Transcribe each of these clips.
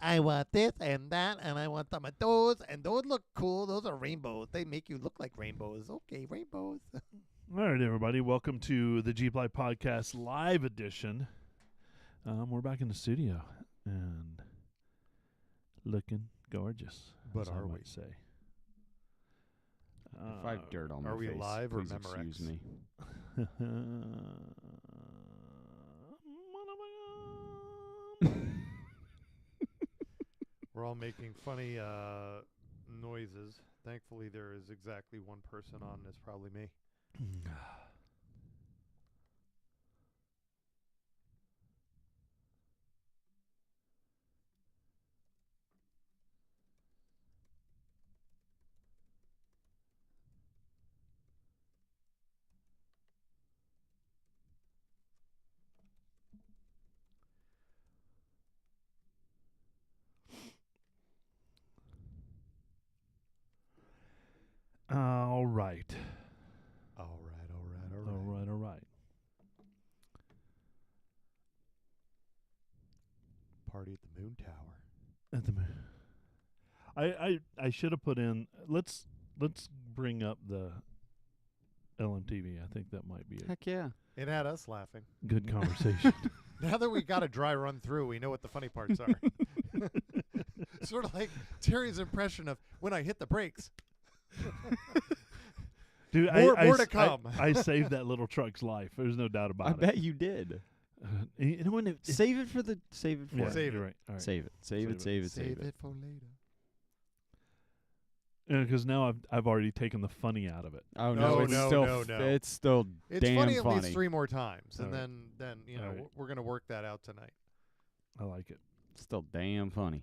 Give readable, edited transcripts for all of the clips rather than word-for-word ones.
I want this and that, and I want some of those, and those look cool. Those are rainbows. They make you look like rainbows. Okay, rainbows. All right, everybody. Welcome to the Jeep Life Podcast Live Edition. We're back in the studio and looking gorgeous. But as I are might we? Say. If I have dirt on my Are we face, live or please Memorex? excuse me. We're all making funny noises. Thankfully, there is exactly one person on. It's probably me. All right. All right. All right. Party at the Moon Tower. At the I should have put in. Let's bring up the LMTV. I think that might be a Heck yeah. It had us laughing. good conversation. Now that we got a dry run through, we know what the funny parts are. Sort of like Terry's impression of when I hit the brakes. Dude, More to come. I saved that little truck's life. There's no doubt about I it. bet you did. You know when Save it for the. Save it for. yeah, Save you're it. right. All right. Save it. Save it. Save it. Save it for later. Because now I've already taken the funny out of it. Oh No, no! It's no, still. no, no. It's still. It's damn funny at least 3 more times, and All right. then you know All right. we're gonna work that out tonight. I like it. Still damn funny.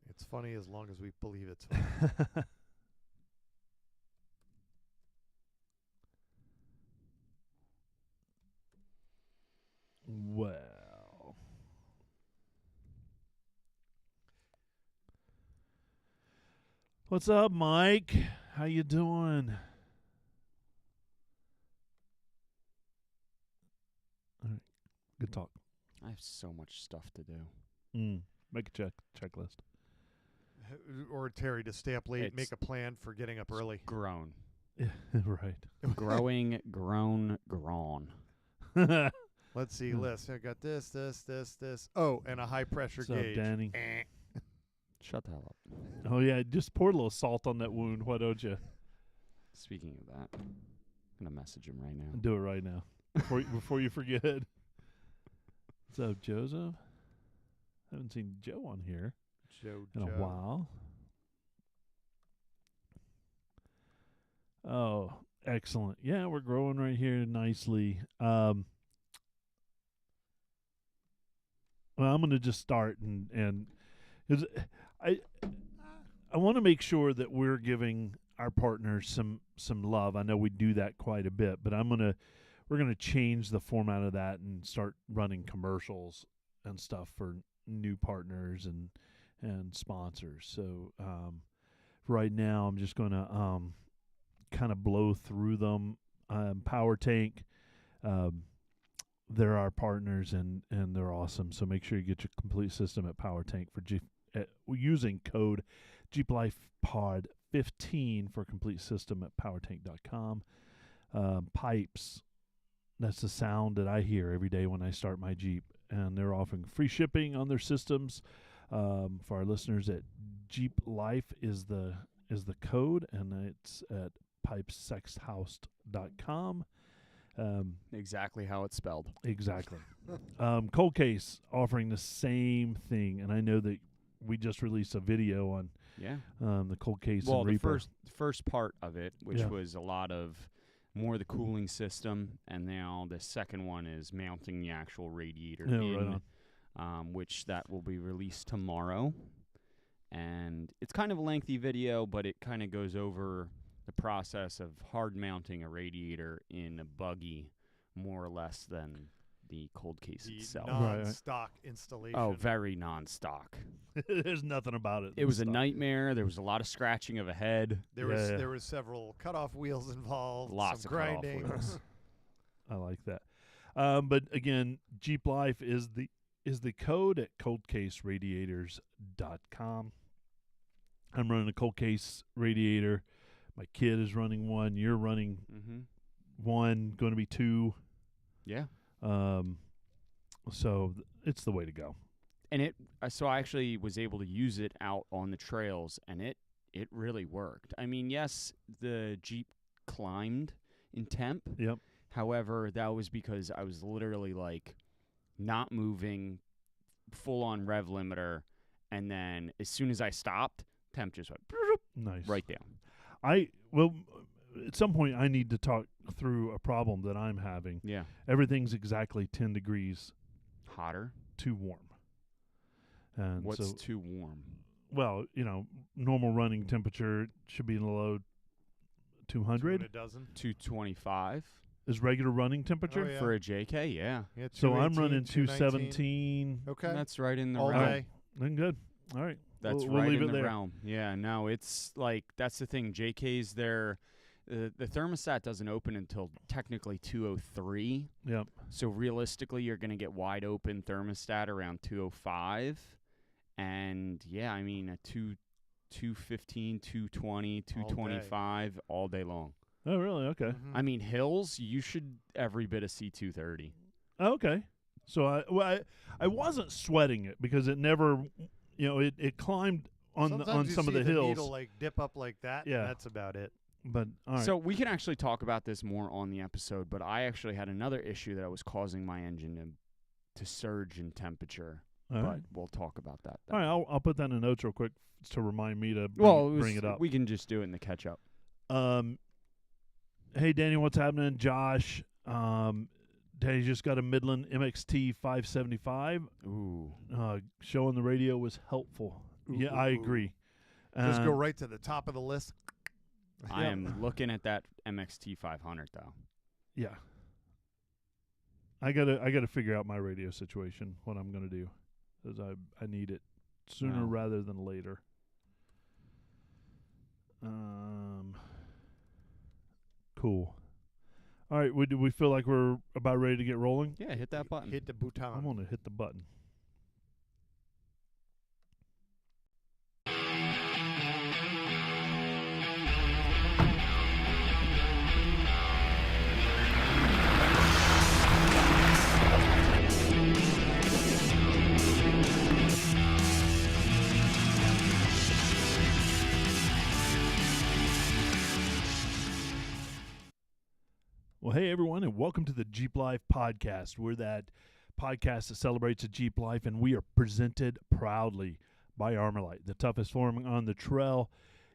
It's funny as long as we believe it's funny. Well, what's up, Mike? How you doing? All right, good talk. I have so much stuff to do. Make a checklist. Or Terry to stay up late, It's- make a plan for getting up early. Grown. Right. Growing. Grown. Let's see, list. I got this. Oh, and a high pressure What's up, gauge. Danny? Shut the hell up. Oh yeah, just pour a little salt on that wound. Why don't you? Speaking of that, I'm gonna message him right now. Do it right now before you forget. What's up, Joseph? Haven't seen Joe on here Joe. in a while. Oh, excellent. Yeah, we're growing right here nicely. Well, I'm going to just start and 'cause I want to make sure that we're giving our partners some love. I know we do that quite a bit, but we're going to change the format of that and start running commercials and stuff for new partners and sponsors. So right now I'm just going to kind of blow through them. Power Tank, they're our partners and they're awesome. So make sure you get your complete system at Power Tank for using code JeepLifePod15 for complete system at powertank.com. Pipes, that's the sound that I hear every day when I start my Jeep, and they're offering free shipping on their systems. For our listeners, at Jeep Life is the code, and it's at pipesexhouse.com. Exactly how it's spelled. Exactly. Cold Case offering the same thing, and I know that we just released a video on Yeah. the Cold Case. Well, and the Reaper. first part of it, which Yeah. was a lot of more the cooling system, and now the second one is mounting the actual radiator Yeah, right which that will be released tomorrow. And it's kind of a lengthy video, but it kind of goes over the process of hard mounting a radiator in a buggy more or less than the Cold Case The itself. non-stock installation. Oh, very non-stock. There's nothing about it. It was a Stop. nightmare. There was a lot of scratching of a head. There Yeah. there was several cutoff wheels involved. Lots some of cutoff grinding. wheels. I like that. But again, Jeep Life is is the code at coldcaseradiators.com. I'm running a cold case radiator. My kid is running one. You're running one, going to be two. Yeah. So it's the way to go. And so I actually was able to use it out on the trails, and it really worked. I mean, yes, the Jeep climbed in temp. Yep. However, that was because I was literally like not moving, full on rev limiter, and then as soon as I stopped, temp just went Nice. right down. At some point I need to talk through a problem that I'm having. Yeah. Everything's exactly 10 degrees Hotter. too warm. And What's so, too warm? well, normal running temperature should be in the low 200 a dozen. 225 is regular running temperature. Oh, yeah. for a JK. Yeah. Yeah, So I'm 218, running 219. 217. Okay. That's right in the All realm. day. Then good. All right. That's we'll right leave in it the there. realm. Yeah, no, it's like that's the thing. JK's there. The thermostat doesn't open until technically 203. Yep. So realistically, you're going to get wide open thermostat around 205. And yeah, I mean, a 215, 220, 225 all day long. Oh, really? Okay. Mhm. I mean, hills, you should every bit of C230. Okay. So I wasn't sweating it because it never, it climbed on Sometimes you some of see the hills. needle like dip up like that. Yeah. And that's about it. But all right. So we can actually talk about this more on the episode, but I actually had another issue that was causing my engine to surge in temperature. all But right. we'll talk about that. All right, I'll put that in the notes real quick to remind me to bring it up. We can just do it in the catch up. Hey, Daniel, what's happening? Josh, Danny just got a Midland MXT 575. Ooh. Show on the radio was helpful. Yeah, I Ooh. agree. Just go right to the top of the list. I Yep. am looking at that MXT 500 though. Yeah. I gotta figure out my radio situation, what I'm gonna do, because I need it sooner Wow. rather than later. Cool. All right, do we feel like we're about ready to get rolling? Yeah, hit that button. Hit the bouton. I'm gonna hit the button. Well, hey, everyone, and welcome to the Jeep Life Podcast. We're that podcast that celebrates the Jeep life, and we are presented proudly by Armorlite, the toughest flooring on the trail.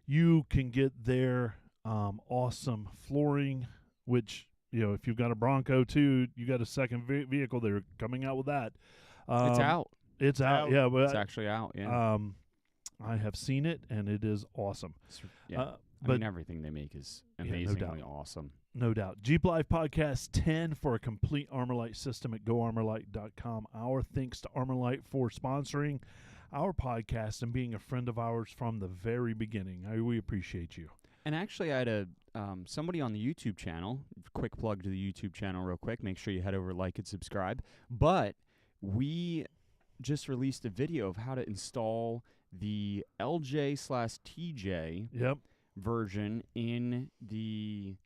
You can get their awesome flooring, which, if you've got a Bronco, too, you got a second vehicle, they're coming out with that. It's out. It's out, yeah. But, It's actually out, yeah. I have seen it, and it is awesome. Yeah. I but mean, everything they make is no amazingly doubt. awesome. No doubt. Jeep Life Podcast 10 for a complete Armorlite system at GoArmorlite.com. Our thanks to Armorlite for sponsoring our podcast and being a friend of ours from the very beginning. We appreciate you. And actually, I had somebody on the YouTube channel. Quick plug to the YouTube channel real quick. Make sure you head over, like, and subscribe. But we just released a video of how to install the LJ/TJ Yep. version in the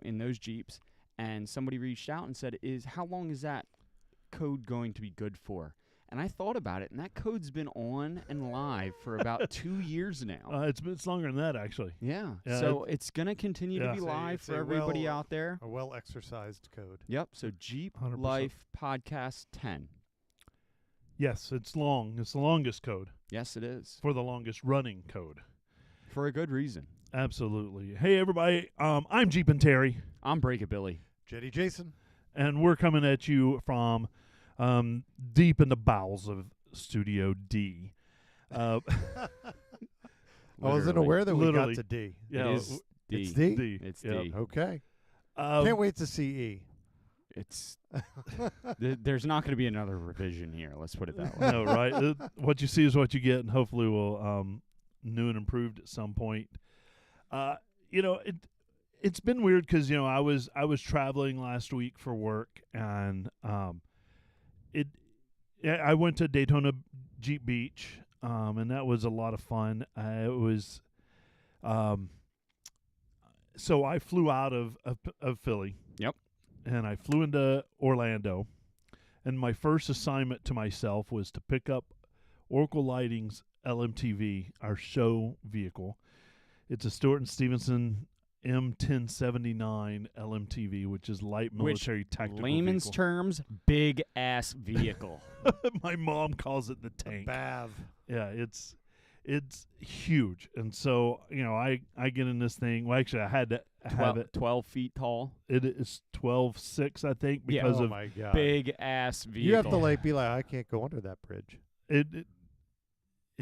in those Jeeps, and somebody reached out and said, how long is that code going to be good for? And I thought about it, and that code's been on and live for about 2 years now. It's longer than that, actually. Yeah. Yeah, So it's going to continue to yeah. be live It's for a everybody out there. A well-exercised code. Yep. So Jeep 100%. Life Podcast 10. Yes, it's long. It's the longest code Yes, it is. for the longest running code. For a good reason. Absolutely. Hey, everybody. I'm Jeep and Terry, I'm Breakabilly. Jetty Jason. and we're coming at you from deep in the bowels of Studio D. I wasn't Literally. aware that we Literally. got to D. Yeah, It is D. It's D? D. It's Yep. D. Okay. Um, Can't wait to see E. It's there's not going to be another revision here. Let's put it that way. No, right? What you see is what you get, and hopefully we'll new and improved at some point. It's been weird because I was traveling last week for work, and I went to Daytona Jeep Beach, and that was a lot of fun. It was, so I flew out of Philly. Yep. And I flew into Orlando, and my first assignment to myself was to pick up Oracle Lighting's LMTV, our show vehicle. It's a Stewart and Stevenson M1079 LMTV, which is light military tactical Layman's vehicle. terms, big ass vehicle. My mom calls it the tank. Bav. Yeah, it's huge. And so, I get in this thing. Well, actually, I had to have it. 12 feet tall. It is 12.6, I think, Yeah. because Oh of my God. Big ass vehicle. You have to be like, I can't go under that bridge.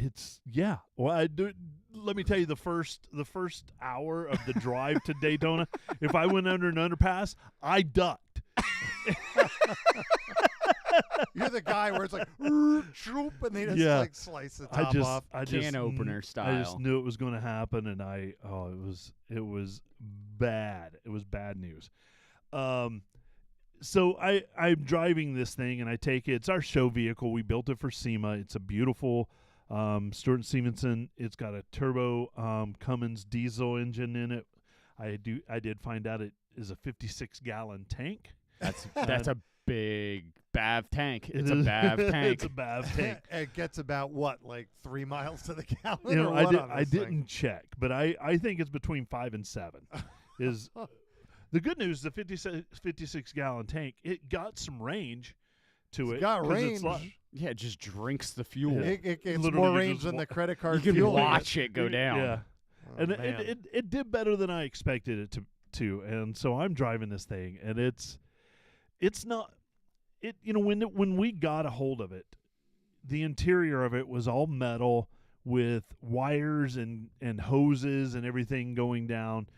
It's yeah. Well, I do. Let me tell you, the first hour of the drive to Daytona, if I went under an underpass, I ducked. You're the guy where it's like, troop, and they just Yeah. like slice the top off. I Can opener I style. just knew it was going to happen, and it was bad. It was bad news. So I'm driving this thing, and I take it. It's our show vehicle. We built it for SEMA. It's a beautiful Stewart and Stevenson. It's got a turbo Cummins diesel engine in it. I did find out it is a 56-gallon tank. That's a big BAV tank. It It's a is- BAV tank. It's a BAV tank. It gets about what, like 3 miles to the gallon? You know, or what on I this thing? didn't check, but I think it's between 5 and 7. Is the good news? The 56-gallon tank, it got some range to It's it. got 'cause range. It's like, Yeah, it just drinks the fuel. Yeah. It gets Literally, more you range just than wa- the credit card You can fuel. watch it go down. Yeah, Oh, and man. it did better than I expected it to. And so I'm driving this thing, and it's not it. When we got a hold of it, the interior of it was all metal with wires and hoses and everything going down.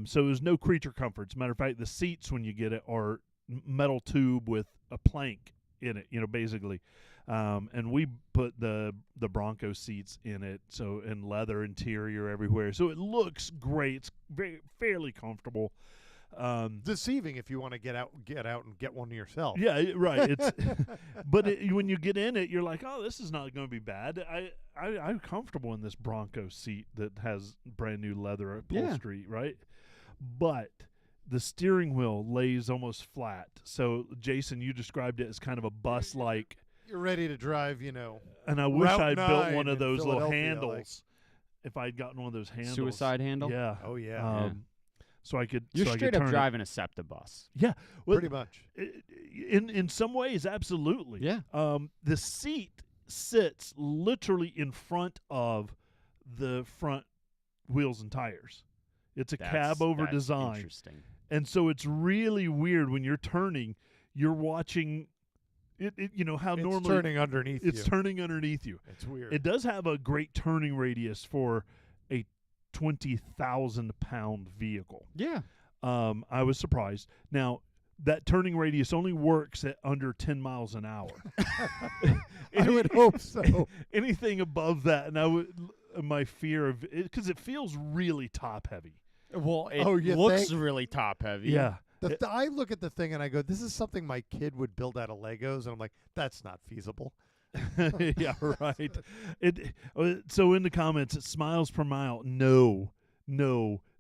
So there's no creature comforts. Matter of fact, the seats when you get it are metal tube with a plank in it, basically. And we put the Bronco seats in it, so and leather interior everywhere. So it looks great. It's fairly comfortable. Deceiving if you want to get out and get one yourself. Yeah, right. It's but when you get in it, you're like, oh, this is not going to be bad. I'm comfortable in this Bronco seat that has brand new leather upholstery, right? But the steering wheel lays almost flat. So, Jason, you described it as kind of a bus-like. You're ready to drive, And I wish Route I'd built 9 one of in those little Philadelphia, handles. If I'd gotten one of those handles. Suicide handle? Yeah. Oh, yeah. So I could. You're so I could straight up turn it. driving a SEPTA bus. Yeah. Well, pretty much. in some ways, absolutely. Yeah. The seat sits literally in front of the front wheels and tires. It's a cab over that's design. Interesting. And so it's really weird when you're turning, you're watching it how It's normally turning underneath it's you. turning underneath you. It's weird. It does have a great turning radius for a 20,000-pound vehicle. Yeah. I was surprised. Now, that turning radius only works at under 10 miles an hour. I would hope so. Anything above that, and my fear of it, because it feels really top heavy. Well, it Oh, you looks think? really top heavy. Yeah. I look at the thing and I go, this is something my kid would build out of Legos. And I'm like, that's not feasible. Yeah, right. So in the comments, it's miles per mile. No,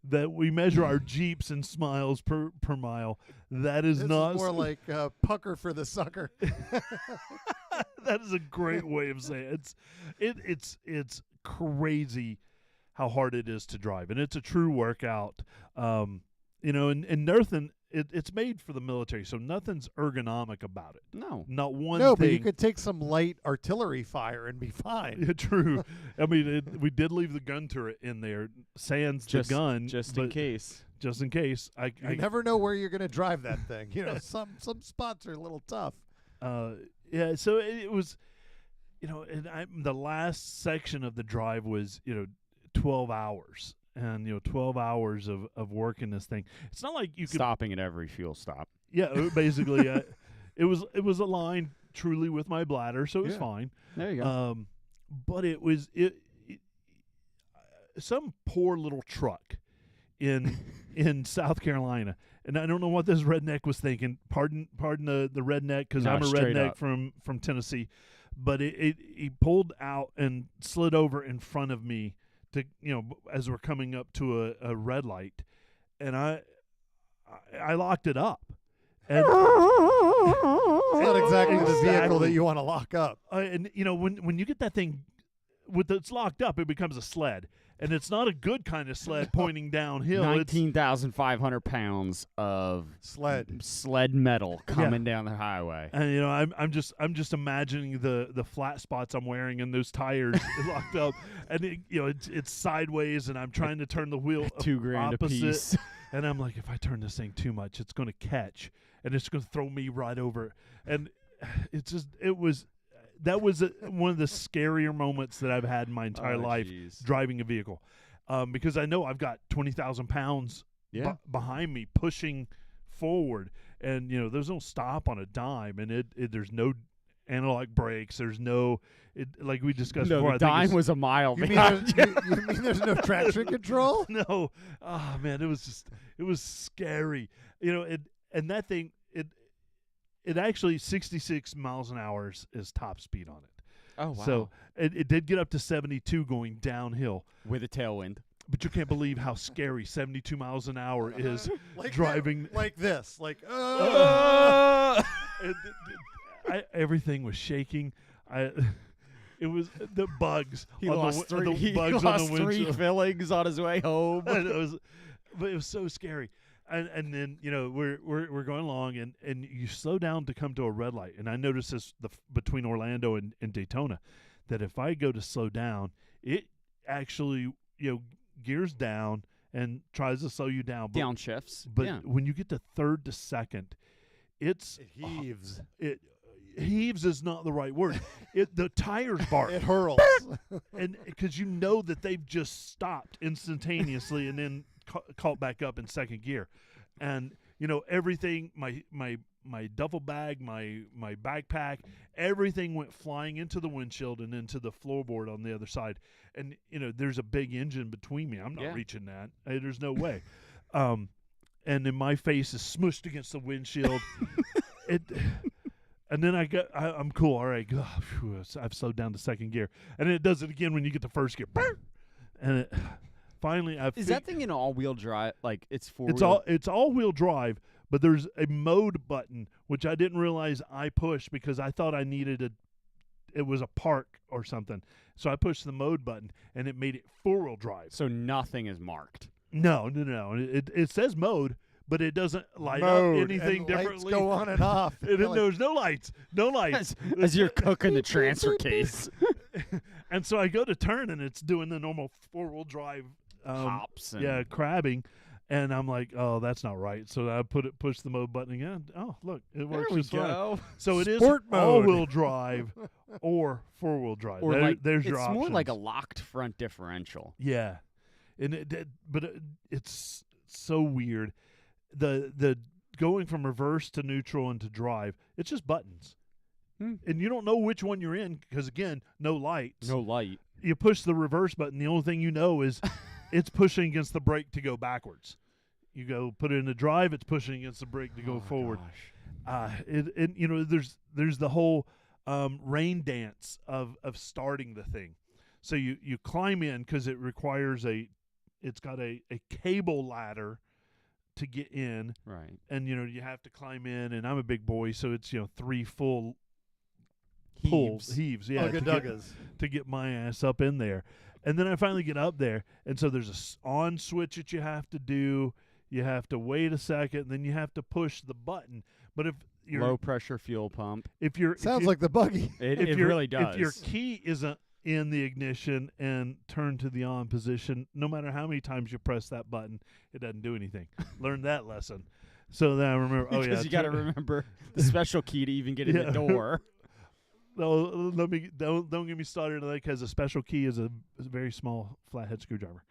that we measure our Jeeps in miles per mile. That is This not is more like pucker for the sucker. that is a great way of saying it. It's crazy how hard it is to drive, and it's a true workout. And nothing. It's made for the military, so nothing's ergonomic about it. No. Not one No, thing. but you could take some light artillery fire and be fine. Yeah, true. I mean, we did leave the gun turret in there, sans the gun, Just in but case. Just in case. You never know where you're going to drive that thing. Some spots are a little tough. Yeah. So it was, and the last section of the drive was 12 hours. And 12 hours of working this thing. It's not like you could Stopping at every fuel stop. Yeah, basically, it was aligned truly with my bladder, so it was Yeah. fine. There you go. But it was some poor little truck in South Carolina, and I don't know what this redneck was thinking. Pardon the redneck, because No, I'm a straight redneck up. from Tennessee, but he pulled out and slid over in front of me to as we're coming up to a red light, and I locked it up. And It's not exactly the vehicle Exactly. that you want to lock up. And when you get that thing it's locked up, it becomes a sled, and it's not a good kind of sled pointing downhill. It's 19,500 pounds of Sled. metal coming down the highway. and I'm just imagining the flat spots I'm wearing and those tires locked up, and it's sideways, and I'm trying to turn the wheel $2,000 a opposite, piece. and I'm like, if I turn this thing too much, it's going to catch, and it's going to throw me right over, and that was one of the scarier moments that I've had in my entire Oh, life jeez. driving a vehicle, because I know I've got 20,000 pounds Yeah. behind me pushing forward, and there's no stop on a dime, and there's no analog brakes, there's no like we discussed No, before. the I think dime it's- was a mile You mean, behind you mean there's no traction control? no, oh man, it was scary, and that thing it actually 66 miles an hour is top speed on it. Oh, wow. So it did get up to 72 going downhill. With a tailwind. But you can't believe how scary 72 miles an hour is Like driving. like this. Like, Everything was shaking. It was the bugs. He on lost the, three. the He bugs lost on the three windshield. fillings on his way home. And but it was so scary. And then we're going along, and you slow down to come to a red light. And I noticed this between Orlando and Daytona, that if I go to slow down, it actually gears down and tries to slow you down. But, Downshifts. but yeah. when you get to third to second, it heaves. it heaves is not the right word. The tires bark, It hurls. and because that they've just stopped instantaneously and then caught back up in second gear, and everything, my duffel bag, my backpack, everything went flying into the windshield and into the floorboard on the other side. And there's a big engine between me. I'm not Yeah. reaching that. There's no way. And then my face is smushed against the windshield. And then I'm cool. All right, I've slowed down to second gear, and then it does it again when you get to first gear. And finally, Is that thing an all-wheel drive? Like, it's four. it's all-wheel drive, but there's a mode button which I didn't realize I pushed because I thought I needed it was a park or something. So I pushed the mode button, and it made it four-wheel drive. So nothing is marked. No. It says mode, but it doesn't light Mode, up anything and differently. Lights go on and off. There's no lights. No lights. As you're cooking the transfer case. And so I go to turn, and it's doing the normal four-wheel drive Hops. And crabbing, and I'm like, oh, that's not right. So I push the mode button again. Oh, look, it There works we just fine. go. So it is Sport mode. all-wheel drive or four-wheel drive. Or like, there's it's your options. more like a locked front differential. Yeah, and it's so weird. The going from reverse to neutral and to drive, it's just buttons. And you don't know which one you're in because, again, no lights. No light. You push the reverse button. The only thing you know is it's pushing against the brake to go backwards. You go put it in the drive, it's pushing against the brake to go forward. There's the whole rain dance of starting the thing. So you climb in because it requires it's got a cable ladder to get in, Right. and you have to climb in. And I'm a big boy, so it's 3 full pulls, heaves, yeah, to get my ass up in there. And then I finally get up there, and so there's a on switch that you have to do. You have to wait a second, and then you have to push the button. But if you're Low pressure fuel pump. Sounds like the buggy. It really does. If your key isn't in the ignition and turned to the on position, no matter how many times you press that button, it doesn't do anything. Learn that lesson. So then I remember, because you got to remember the special key to even get in the door. No, don't get me started on that because a special key is a very small flathead screwdriver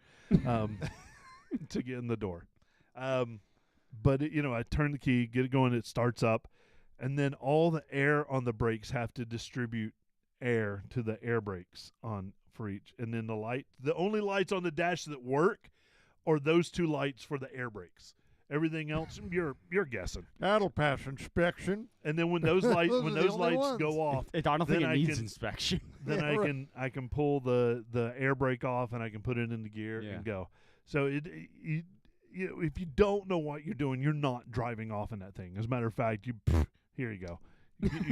to get in the door. But I turn the key, get it going, it starts up, and then all the air on the brakes have to distribute air to the air brakes on for each, and then the only lights on the dash that work or those two lights for the air brakes. Everything else, you're guessing. That'll pass inspection. And then when those lights Those are the only ones. go off, I don't think Then it I needs can- inspection. then Yeah, I right. can pull the air brake off and I can put it into gear Yeah. and go. So if you don't know what you're doing, you're not driving off in that thing. As a matter of fact, here you go.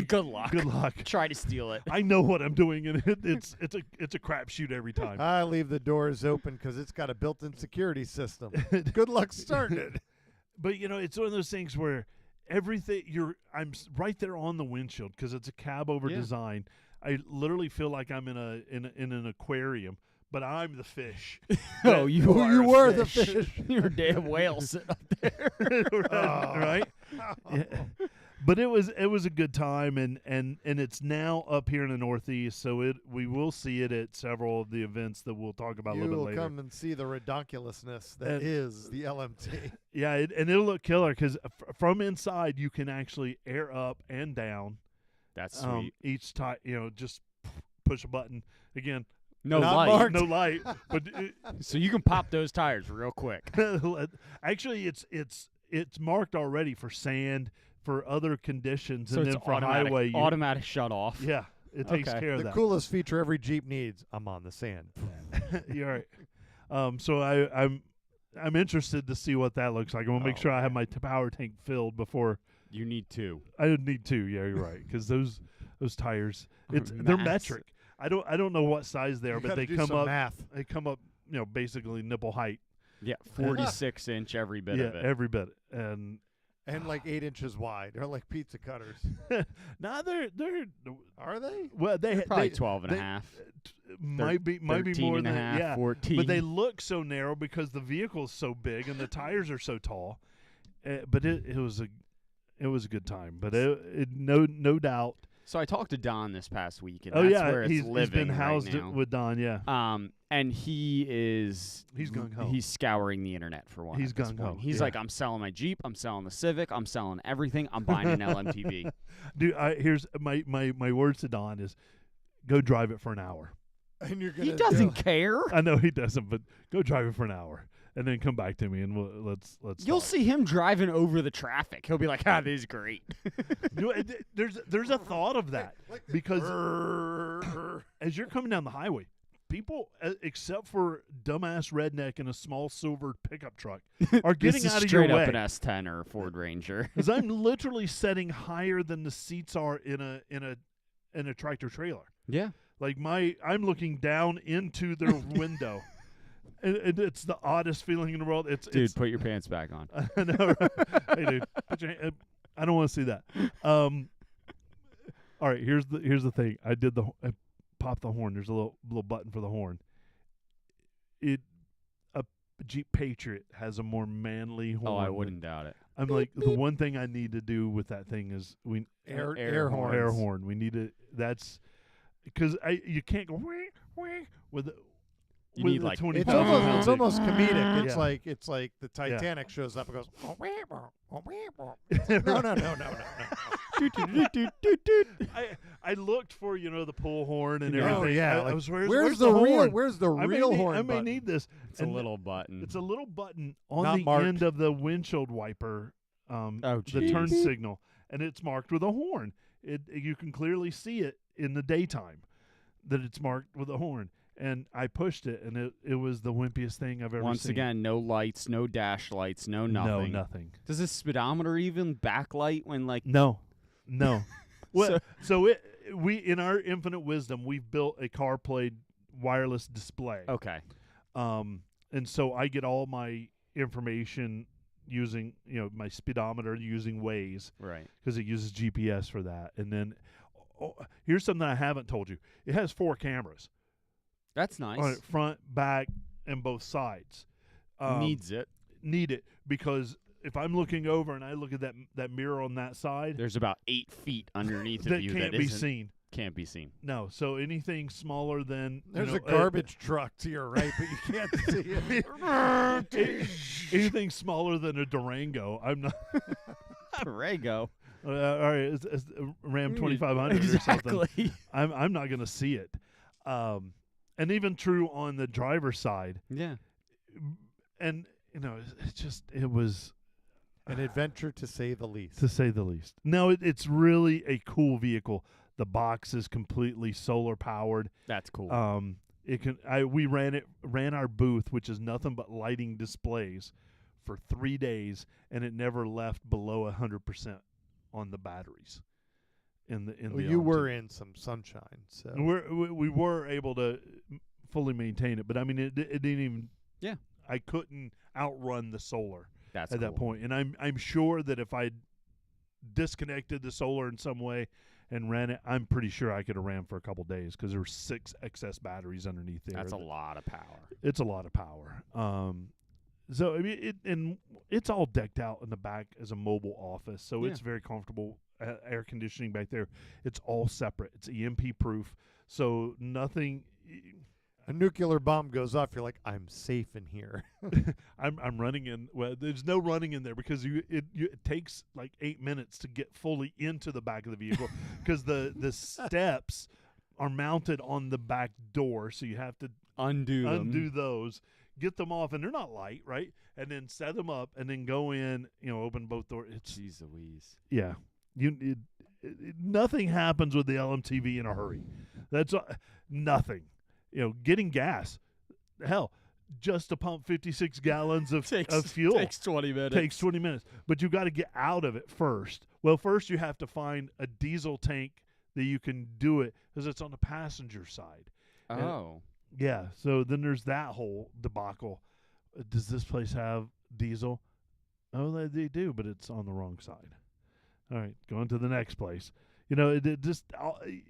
Good luck. Good luck. Try to steal it. I know what I'm doing, and it's a crapshoot every time. I leave the doors open because it's got a built-in security system. Good luck starting it. But it's one of those things where everything right there on the windshield because it's a cab over Yeah. design. I literally feel like I'm in an aquarium, but I'm the fish. Oh, you Oh, are you a were the fish. fish. You're a damn whale sitting up there. right? Yeah. But it was a good time, and it's now up here in the Northeast, so we will see it at several of the events that we'll talk about a You little will bit later. come and see the redonkulousness that And- is the LMT. Yeah, and it'll look killer because from inside you can actually air up and down. That's sweet. Each time, just push a button again. No Not light. marked. No light, but So you can pop those tires real quick. actually, it's marked already for sand, for other conditions, So and it's then for automatic, highway. automatic shut off. Yeah, it takes Okay. care of The that. coolest feature every Jeep needs. I'm on the sand. You're right. So I'm interested to see what that looks like. I want to make Oh, sure I have my power tank filled before. You need two. I would need two. Yeah, you're right. Because those tires, they're Massive. metric. I don't know what size they are, You but gotta they do come some up. math. They come up. Basically nipple height. Yeah, 46-inch every bit yeah, of it. every bit. And And like 8 inches wide. They're like pizza cutters. now they're Are they? well they Probably they, 12 and a they- half. might be 13 more and a than half, yeah. 14. But they look so narrow because the vehicle's so big and the tires are so tall. But it was a good time. But no doubt. So I talked to Don this past week, and Oh that's yeah, where it's he's living been housed right now. with Don. Yeah, And he is He's gung-ho. He's scouring the internet for one. He's at this gung-ho, point. He's yeah. like, I'm selling my Jeep, I'm selling the Civic, I'm selling everything, I'm buying an LMTV. dude. Here's my words to Don is, go drive it for an hour. And you're gonna He doesn't care. I know he doesn't, but go drive it for an hour and then come back to me and let's. You'll talk. see him driving over the traffic. He'll be like, "Ah, this is great." There's a thought of that Like this. because as you're coming down the highway, people, except for dumbass redneck in a small silver pickup truck, are getting this is out of your straight way. up an S10 or a Ford Ranger. Because I'm literally setting higher than the seats are in a tractor trailer. Yeah. Like I'm looking down into their window. And it's the oddest feeling in the world. Dude, put your pants back on. I know, right? Hey, dude, I don't want to see that. All right, here's the thing. I popped the horn. There's a little button for the horn. A Jeep Patriot has a more manly horn. Oh, I than- wouldn't doubt it. I'm like, the one thing I need to do with that thing is Air Air horns. air horn. We need to. That's because you can't go with the. You with need, the like, 20 It's pound almost pound. it's almost comedic. It's Yeah. it's like the Titanic shows up and goes. No. I looked for the pull horn and Yeah. everything. Oh yeah. I like, was where's the real? horn? Where's the I may real need- horn? I may button? need this. It's a And little button. It's a little button on Not the marked. end of the windshield wiper. Oh, The turn jeez. signal, and it's marked with a horn. You can clearly see it in the daytime that it's marked with a horn. And I pushed it, and it was the wimpiest thing I've ever Once seen. again, no lights, no dash lights, no nothing. No, nothing. Does this speedometer even backlight when like? No. Well, So- so we in our infinite wisdom, we've built a CarPlay wireless display. Okay. And so I get all my information using my speedometer using Waze Right. because it uses GPS for that. And then here's something I haven't told you. It has 4 cameras That's nice. on it, front, back, and both sides. Needs it. Need it because if I'm looking over and I look at that mirror on that side, There's about 8 feet underneath that of you can't that be isn't- seen. Can't be seen. No, so anything smaller than There's a garbage truck to your right, but you can't see it. anything smaller than a Durango. I'm not. Rago. All right, it's a Ram 2500 or something. Exactly. I'm not going to see it. And even true on the driver's side. Yeah. and it was An adventure to say the least. to say the least. No, it's really a cool vehicle. The box is completely solar powered. That's cool. We ran our booth, which is nothing but lighting displays, for 3 days, and it never left below 100% on the batteries. Well, you were in some sunshine, so we were able to fully maintain it, but I mean it didn't even. Yeah. I couldn't outrun the solar That's at cool. that point, and I'm sure that if I disconnected the solar in some way and ran it, I'm pretty sure I could have ran for a couple days because there were 6 excess batteries underneath there. That's a lot of power. It's a lot of power. So I mean, it's all decked out in the back as a mobile office, so Yeah. it's very comfortable. Air conditioning back there. It's all separate. It's EMP proof, so nothing. a nuclear bomb goes off. You're like, I'm safe in here. I'm running in. Well, there's no running in there because it takes like 8 minutes to get fully into the back of the vehicle because the steps are mounted on the back door, so you have to Undo those, get them off, and they're not light, right? And then set them up, and then go in. Open both doors. It's Jeez Louise. yeah. Nothing happens with the LMTV in a hurry. That's nothing. Getting gas. Hell, just to pump 56 gallons of fuel Takes 20 minutes. takes 20 minutes. But you got to get out of it first. Well, first you have to find a diesel tank that you can do it because it's on the passenger side. Oh. Yeah. So then there's that whole debacle. Does this place have diesel? Oh, they do, but it's on the wrong side. All right, going to the next place.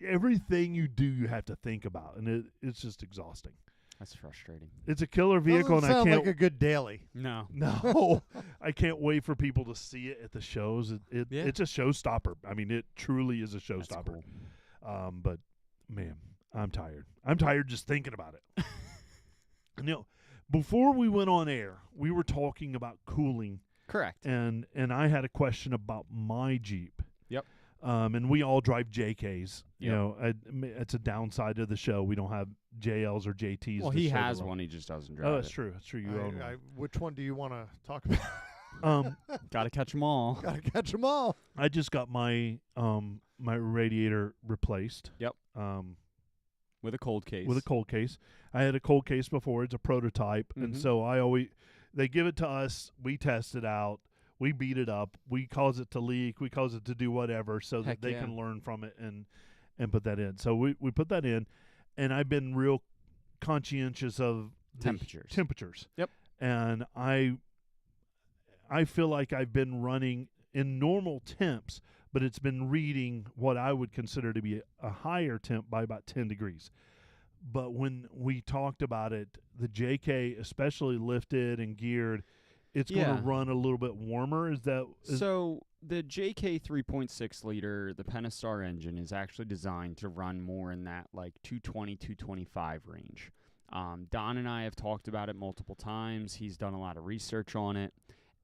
Everything you do, you have to think about, and it's just exhausting. That's frustrating. It's a killer vehicle, Doesn't and I sound can't. like a good daily. No. No, I can't wait for people to see it at the shows. Yeah. It's a showstopper. I mean, it truly is a That's showstopper. cool. But man, I'm tired. I'm tired just thinking about it. Before we went on air, we were talking about cooling. Correct. And I had a question about my Jeep. Yep. And we all drive JKs. Yep. It's a downside of the show. We don't have JLs or JTs. Well, to he show has the road. one. He just doesn't drive Oh, that's it. true. That's true. You own one. Which one do you want to talk about? Got to catch them all. Gotta catch them all. I just got my my radiator replaced. Yep. With a cold case. With a cold case. I had a cold case before. It's a prototype, and Mhm. so they give it to us. We test it out. We beat it up. We cause it to leak. We cause it to do whatever so Heck that they yeah. can learn from it and put that in. So we put that in, and I've been real conscientious of the Temperatures. Yep. And I feel like I've been running in normal temps, but it's been reading what I would consider to be a higher temp by about 10 degrees. But when we talked about it, the JK, especially lifted and geared, it's going Yeah. to run a little bit warmer. So the JK 3.6 liter, the Pentastar engine, is actually designed to run more in that like 220, 225 range. Don and I have talked about it multiple times. He's done a lot of research on it,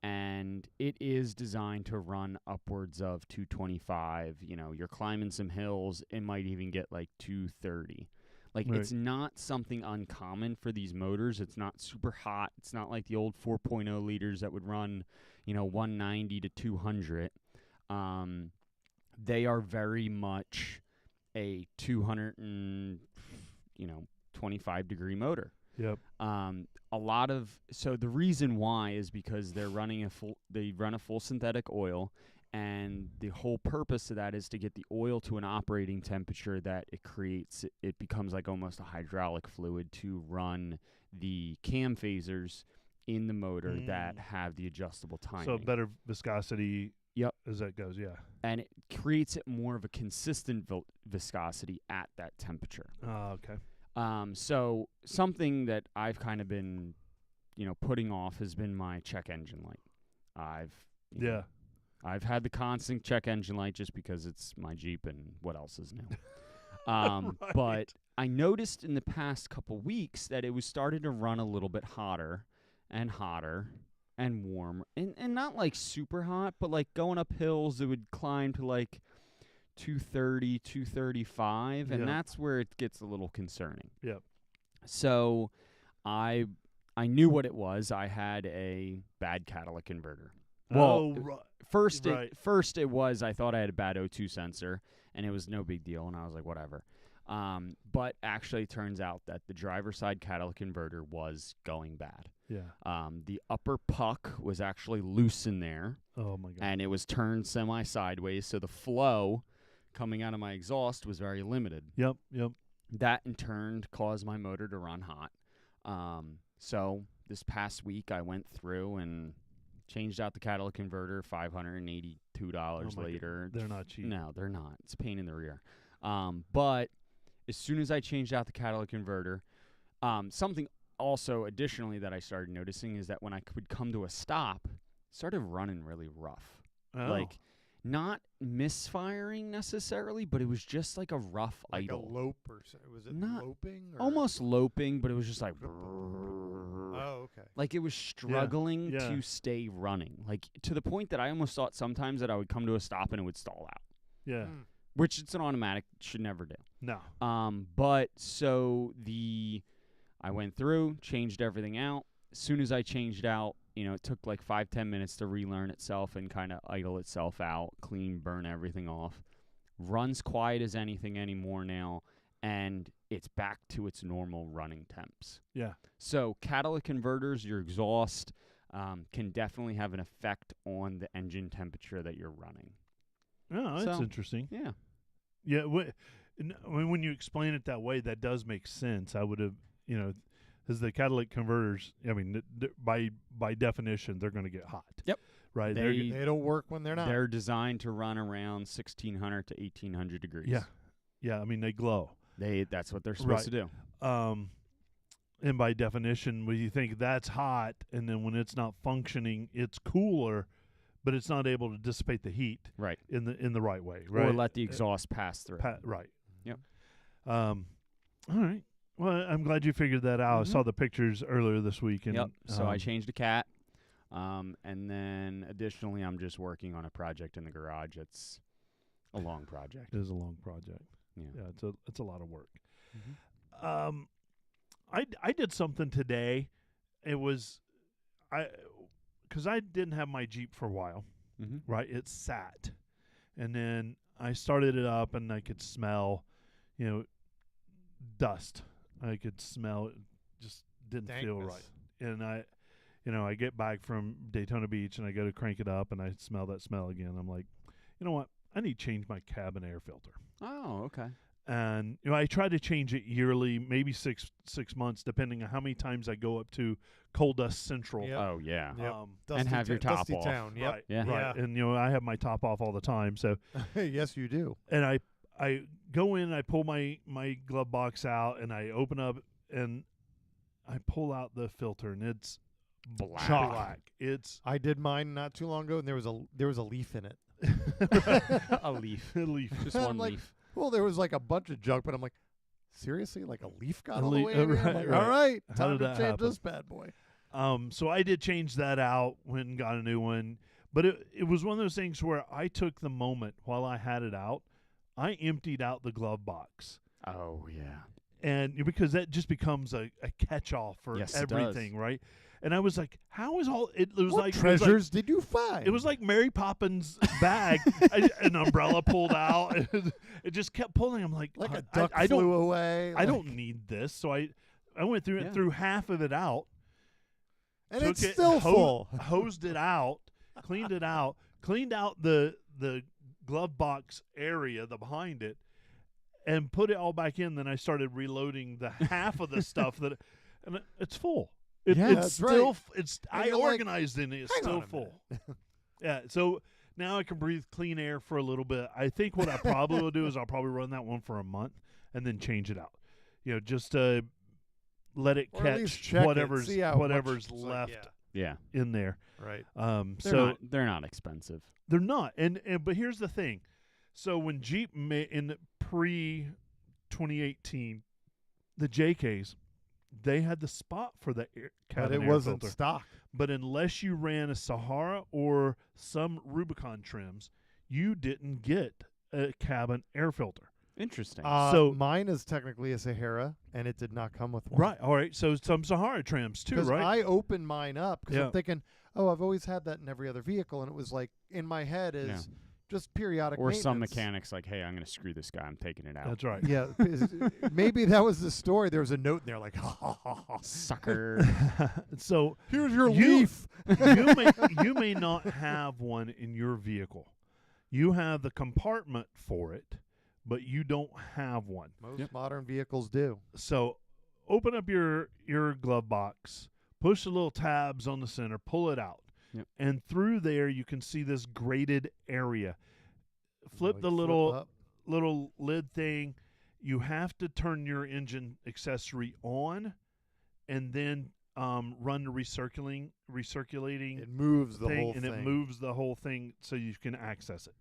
and it is designed to run upwards of 225. You're climbing some hills, it might even get like 230. Like, Right. It's not something uncommon for these motors. It's not super hot. It's not like the old 4.0 liters that would run, 190 to 200. They are very much a 225 degree motor. Yep. So the reason why is because they run a full synthetic oil, and the whole purpose of that is to get the oil to an operating temperature that it becomes like almost a hydraulic fluid to run the cam phasers in the motor that have the adjustable timing. So better viscosity. Yep. As that goes, yeah. And it creates it more of a consistent viscosity at that temperature. Oh, okay. So something that I've kind of been, putting off has been my check engine light. I've had the constant check engine light just because it's my Jeep and what else is new. Right. But I noticed in the past couple weeks that it was starting to run a little bit hotter and warm. And not like super hot, but like going up hills, it would climb to like 230, 235, and Yeah. that's where it gets a little concerning. Yep. So I I knew what it was. I had a bad catalytic converter. Well, first it was I thought I had a bad O2 sensor, and it was no big deal, and I was like, whatever. But actually, it turns out that the driver's side catalytic converter was going bad. Yeah. The upper puck was actually loose in there, Oh my god. and it was turned semi-sideways, so the flow coming out of my exhaust was very limited. Yep. That, in turn, caused my motor to run hot. So this past week, I went through and changed out the catalytic converter, $582 later. They're not cheap. No, they're not. It's a pain in the rear. But as soon as I changed out the catalytic converter, something also additionally that I started noticing is that when I would come to a stop, it started running really rough. Oh. Like, not misfiring necessarily, but it was just like a rough Like idle. a lope or so. Was it Not- loping? Or? Almost loping, but it was just like... Oh, okay. Like, it was struggling yeah. to stay running. Like, to the point that I almost thought sometimes that I would come to a stop and it would stall out. Yeah. Hmm. Which it's an automatic, should never do. No. But so I went through, changed everything out. As soon as I changed out, it took like 5-10 minutes to relearn itself and kind of idle itself out, clean, burn everything off. Runs quiet as anything anymore now, and it's back to its normal running temps. Yeah. So catalytic converters, your exhaust, can definitely have an effect on the engine temperature that you're running. Oh, that's So- interesting. Yeah. Yeah. When you explain it that way, that does make sense. I would have, as the catalytic converters, I mean, by definition, they're going to get hot. Yep. Right. They don't work when they're not. They're designed to run around 1,600 to 1,800 degrees. Yeah. Yeah. I mean, they glow. That's what they're supposed to do. And by definition, when you think that's hot, and then when it's not functioning, it's cooler, but it's not able to dissipate the heat Right. in the right way. Right. Or let the exhaust pass through. Right. Yep. All right. Well, I'm glad you figured that out. I saw the pictures earlier this week. And, Yep. So I changed a cat. And then additionally, I'm just working on a project in the garage. It's a long project. It is a long project. Yeah. Yeah, it's a lot of work. Mhm. I did something today. It was because I didn't have my Jeep for a while. Mm-hmm. Right, it sat, and then I started it up, and I could smell, dust. I could smell it. Just didn't feel right. And I get back from Daytona Beach, and I go to crank it up, and I smell that smell again. I'm like, you know what? I need to change my cabin air filter. Oh, okay. And I try to change it yearly, maybe six months, depending on how many times I go up to Coal Dust Central. Yep. Oh, yeah. Yep. And have your top Dusty off. Town. Yep. Right, Yeah. right. And I have my top off all the time. So, Yes, you do. and I go in, I pull my glove box out, and I open up, and I pull out the filter, and it's Black. black. It's I did mine not too long ago, and there was a leaf in it. A leaf. a leaf. Just I'm one like, leaf. Well, there was like a bunch of junk, but I'm like, seriously, like a leaf got A all the leaf- way in here? I'm right, like, right. all right, How time did to that change happen? this bad boy. So I did change that out, went and got a new one. But it was one of those things where I took the moment while I had it out, I emptied out the glove box. Oh, yeah. And because that just becomes a catch-all for Yes, it does. everything, right? And I was like, how is all it was What like treasures did you find? It was like Mary Poppins' bag. An umbrella pulled out. It just kept pulling. I'm like a duck I flew don't, away. I don't need this. So I went through it, threw half of it out. And took it's it, still full. Hosed it out, cleaned it out, cleaned out the glove box area, the behind it, and put it all back in. Then I started reloading the half of the stuff and it's full. Yeah, it's that's still. right. It's And I you're like, organized in it. It's hang still on a full. Yeah. So now I can breathe clean air for a little bit. I think what I probably will do is I'll probably run that one for a month and then change it out. Just to let it Or at least catch check it, whatever's see how much whatever's it's like, left Yeah. in there. Right. They're not expensive. They're not. And but here's the thing. So when Jeep in pre-2018, the JKs, they had the spot for the But cabin it air wasn't filter. stock. But unless you ran a Sahara or some Rubicon trims, you didn't get a cabin air filter. Interesting. So- mine is technically a Sahara, and it did not come with one. Right. All right. So some Sahara trims too, Because right? I opened mine up because Yeah. I'm thinking, oh, I've always had that in every other vehicle, and it was like in my head is just periodic or some maintenance. mechanics like, hey, I'm going to screw this guy. I'm taking it out. That's right. Yeah, 'cause maybe that was the story. There was a note in there like, Sucker. So here's your You- leaf. you may not have one in your vehicle. You have the compartment for it, but you don't have one. Most modern vehicles do. So open up your glove box, push the little tabs on the center, pull it out. Yep. And through there you can see this grated area. Flip Like the up. little lid thing. You have to turn your engine accessory on and then run the recirculating It moves the thing, whole and thing. it moves the whole thing so you can access it.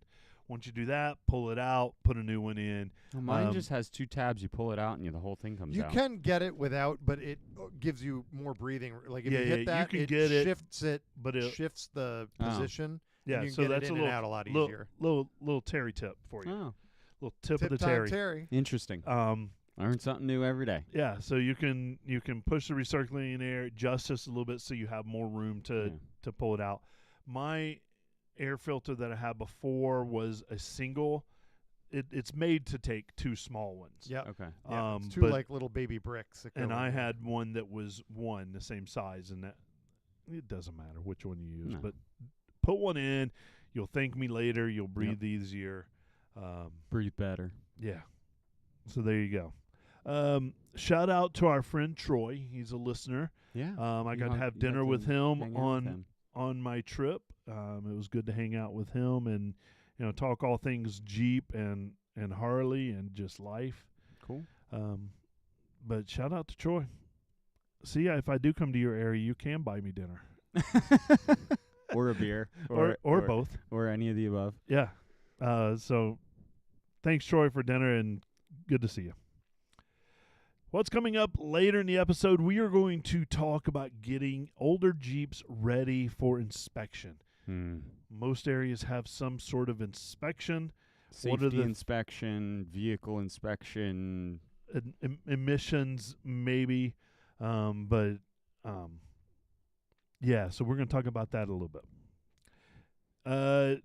Once you do that, pull it out, put a new one in. Well, mine Um, just has 2 tabs. You pull it out, and the whole thing comes You out. can get it without, but it gives you more breathing. Like if Yeah, you yeah, hit you that, can it get it, shifts it, But it, shifts the Oh. position. yeah, and you can so get that's it a in little and out a lot little, easier. little Terry tip for you. Oh, Little tip Tip of the time, Terry. Terry. interesting. Learn something new every day. Yeah, so you can push the recirculating air, adjust this a little bit so you have more room Yeah. to pull it out. My air filter that I had before was a single. It's made to take 2 small ones. Yeah. Okay. It's two but- like little baby bricks. That go and in I there. had one that was the same size, and that it doesn't matter which one you use, No. but put one in. You'll thank me later. You'll breathe easier. Breathe better. Yeah. So there you go. Shout out to our friend Troy. He's a listener. Yeah. I You got to hung- have you got dinner to with him hang out with him. on my trip. It was good to hang out with him and talk all things Jeep and Harley and just life. Cool. But shout out to Troy. See, if I do come to your area, you can buy me dinner Or a beer. or both. Or any of the above. Yeah. So thanks, Troy, for dinner, and good to see you. What's coming up later in the episode, we are going to talk about getting older Jeeps ready for inspection. Most areas have some sort of inspection. What are Safety the- inspection, vehicle inspection. Emissions, maybe. But yeah, so we're going to talk about that a little bit. I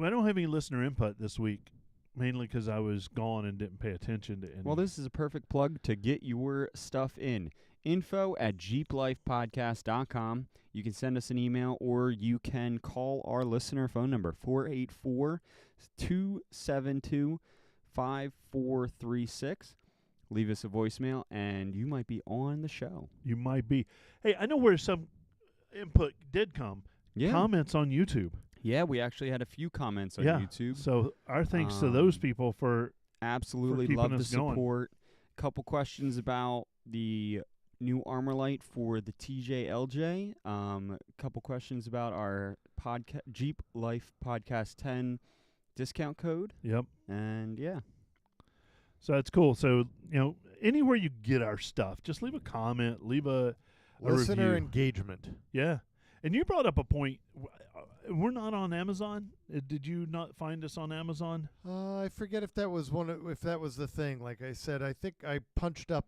don't have any listener input this week, mainly because I was gone and didn't pay attention to any. Well, this is a perfect plug to get your stuff in. info@jeeplifepodcast.com. You can send us an email, or you can call our listener phone number, 484-272-5436. Leave us a voicemail, and you might be on the show. You might be. Hey, I know where some input did come. Yeah. Comments on YouTube. Yeah, we actually had a few comments on Yeah. YouTube. So our thanks to those Um, people for Absolutely keeping love the us going. support. Couple questions about the new armor light for the TJ-LJ. Couple questions about our Jeep Life Podcast 10 discount code. Yep. And yeah. So that's cool. So, anywhere you get our stuff, just leave a comment, leave a Listener review. engagement. Yeah. And you brought up a point. We're not on Amazon. Did you not find us on Amazon? I forget if that was if that was the thing. Like I said, I think I punched up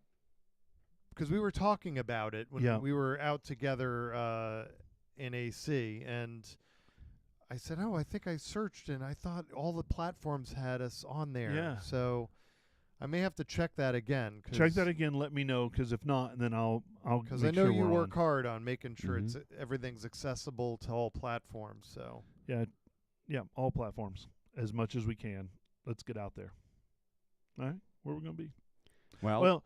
because we were talking about it when Yeah. we were out together in AC, and I said, "Oh, I think I searched, and I thought all the platforms had us on there." Yeah. So I may have to check that again. Check that again. Let me know, because if not, then I'll Because make I know sure you we're work on. hard on making sure Mhm. everything's accessible to all platforms. So Yeah, all platforms as much as we can. Let's get out there. All right, where we're gonna be. Well,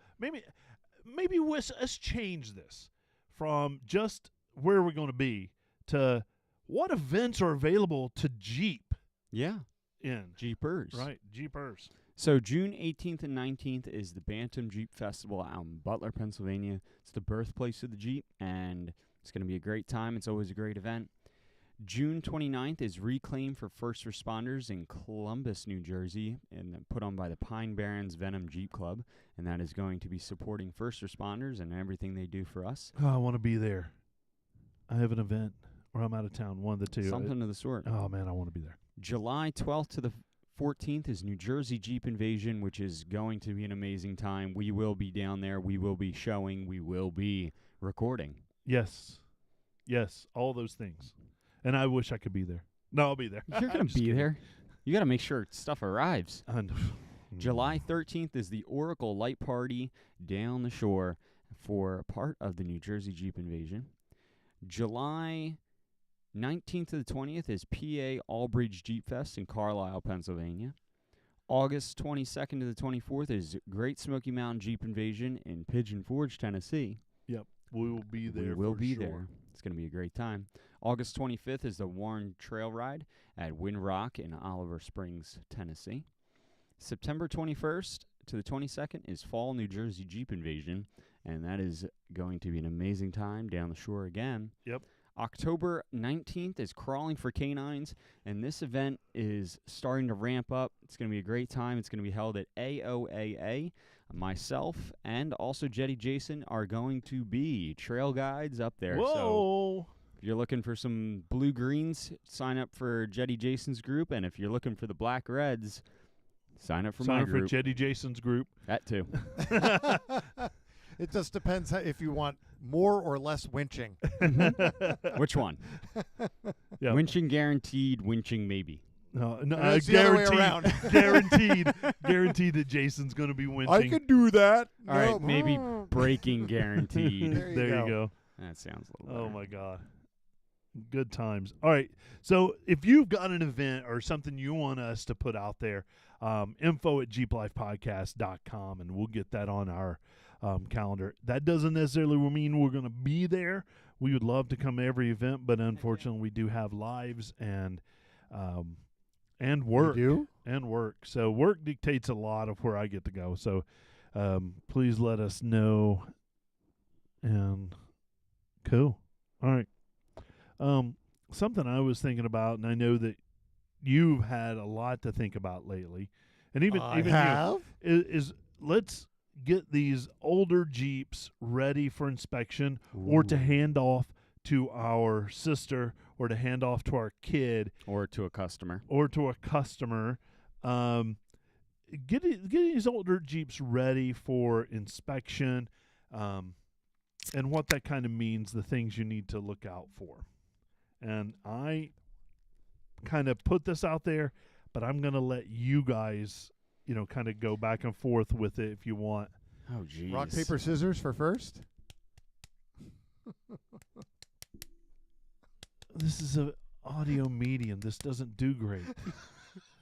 maybe let's change this from just where we're going to be to what events are available to Jeep yeah. in. Jeepers. Right, Jeepers. So June 18th and 19th is the Bantam Jeep Festival out in Butler, Pennsylvania. It's the birthplace of the Jeep, and it's going to be a great time. It's always a great event. June 29th is Reclaim for First Responders in Columbus, New Jersey, and put on by the Pine Barrens Venom Jeep Club, and that is going to be supporting first responders and everything they do for us. Oh, I want to be there. I have an event, or I'm out of town. One of the two. Something of the sort. Oh man, I want to be there. July 12th to the 14th is New Jersey Jeep Invasion, which is going to be an amazing time. We will be down there. We will be showing. We will be recording. Yes. Yes, all those things. And I wish I could be there. No, I'll be there. You're going to be there. You got to make sure stuff arrives. And July 13th is the Oracle Light Party down the shore for part of the New Jersey Jeep Invasion. July 19th to the 20th is PA Allbridge Jeep Fest in Carlisle, Pennsylvania. August 22nd to the 24th is Great Smoky Mountain Jeep Invasion in Pigeon Forge, Tennessee. Yep, we will be there. We will for be sure. there. It's going to be a great time. August 25th is the Warren Trail Ride at Wind Rock in Oliver Springs, Tennessee. September 21st to the 22nd is Fall New Jersey Jeep Invasion, and that is going to be an amazing time down the shore again. Yep. October 19th is Crawling for Canines, and this event is starting to ramp up. It's going to be a great time. It's going to be held at AOAA. Myself and also Jetty Jason are going to be trail guides up there. Whoa! So if you're looking for some blue greens, sign up for Jetty Jason's group, and if you're looking for the black reds, sign up for my for group. Jetty Jason's group. That too. It just depends if you want more or less winching. Which one? Yeah. Winching guaranteed, winching maybe. No, That's the other way guaranteed, around. guaranteed that Jason's going to be winching. I can do that. All right, maybe Mm. breaking guaranteed. There you go. That sounds a little Oh better. my God. Good times. All right. So if you've got an event or something you want us to put out there, info@jeeplifepodcast.com, and we'll get that on our calendar. That doesn't necessarily mean we're going to be there. We would love to come to every event, but unfortunately we do have lives and work. You do? And work. So work dictates a lot of where I get to go. So please let us know. And cool. All right. Something I was thinking about, and I know that you've had a lot to think about lately, and even I even have. you, is let's get these older Jeeps ready for inspection or to hand off to our sister or to hand off to our kid Or to a customer. or to a customer. Get these older Jeeps ready for inspection, and what that kind of means, the things you need to look out for. And I kind of put this out there, but I'm going to let you guys, kind of go back and forth with it if you want. Oh, geez. Rock, paper, scissors for first. This is a audio medium. This doesn't do great.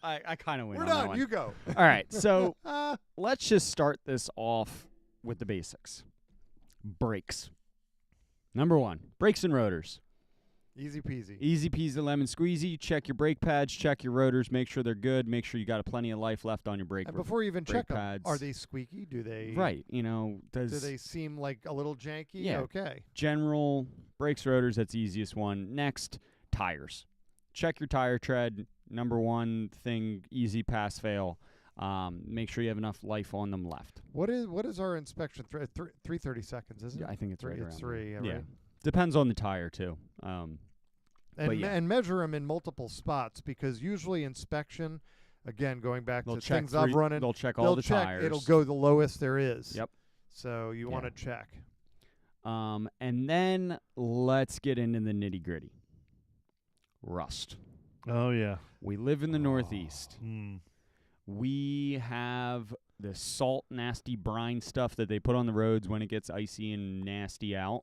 I kind of went We're on that done. one. You go. All right, so let's just start this off with the basics. Brakes. Number one, brakes and rotors. Easy peasy. Easy peasy lemon squeezy. Check your brake pads, check your rotors, make sure they're good, make sure you got plenty of life left on your brake. And before you even brake check them, pads. are they squeaky? Do they? Right, Do does they seem like a little janky? Yeah. Okay. general brakes, rotors, that's the easiest one. Next, tires. Check your tire tread. Number one thing, easy pass fail. Make sure you have enough life on them left. What is our inspection? 330 seconds, isn't Yeah, it? I think it's right around It's there. 3. Yeah, Right? depends on the tire too. And But yeah. and measure them in multiple spots, because usually inspection, again, going back They'll to check things I've run in, They'll check all they'll the check. tires. It'll go the lowest there is. Yep. So you want to check. And then let's get into the nitty gritty. Rust. Oh, yeah. We live in the Northeast. Mm. We have the salt, nasty brine stuff that they put on the roads when it gets icy and nasty out.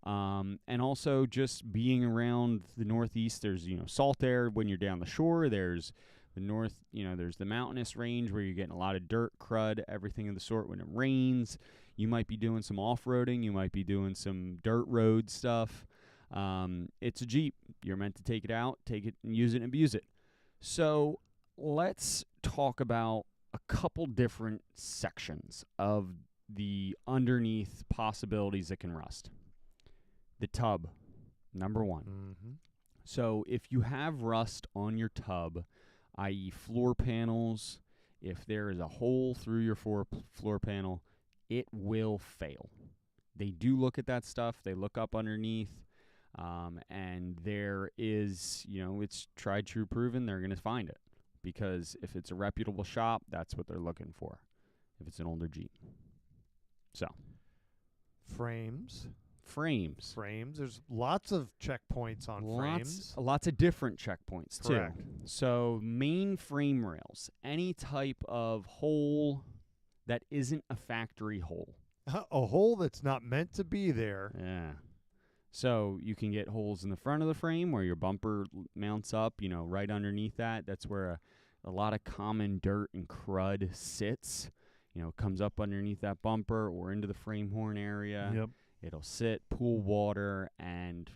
And also just being around the Northeast, there's, salt air when you're down the shore. There's the north, there's the mountainous range where you're getting a lot of dirt, crud, everything of the sort when it rains. You might be doing some off-roading. You might be doing some dirt road stuff. It's a Jeep. You're meant to take it out, take it and use it and abuse it. So let's talk about a couple different sections of the underneath possibilities that can rust. The tub, number one. Mm-hmm. So if you have rust on your tub, i.e. floor panels, if there is a hole through your floor panel, it will fail. They do look at that stuff. They look up underneath. And there is, it's tried, true, proven. They're going to find it. because if it's a reputable shop, that's what they're looking for. If it's an older Jeep. So, Frames. frames. There's lots of checkpoints on frames. Lots of different checkpoints, Correct. too. So, main frame rails, any type of hole that isn't a factory hole. A hole that's not meant to be there. Yeah. So you can get holes in the front of the frame where your bumper mounts up, right underneath that. That's where a lot of common dirt and crud sits. Comes up underneath that bumper or into the frame horn area. Yep. It'll sit, pool water, and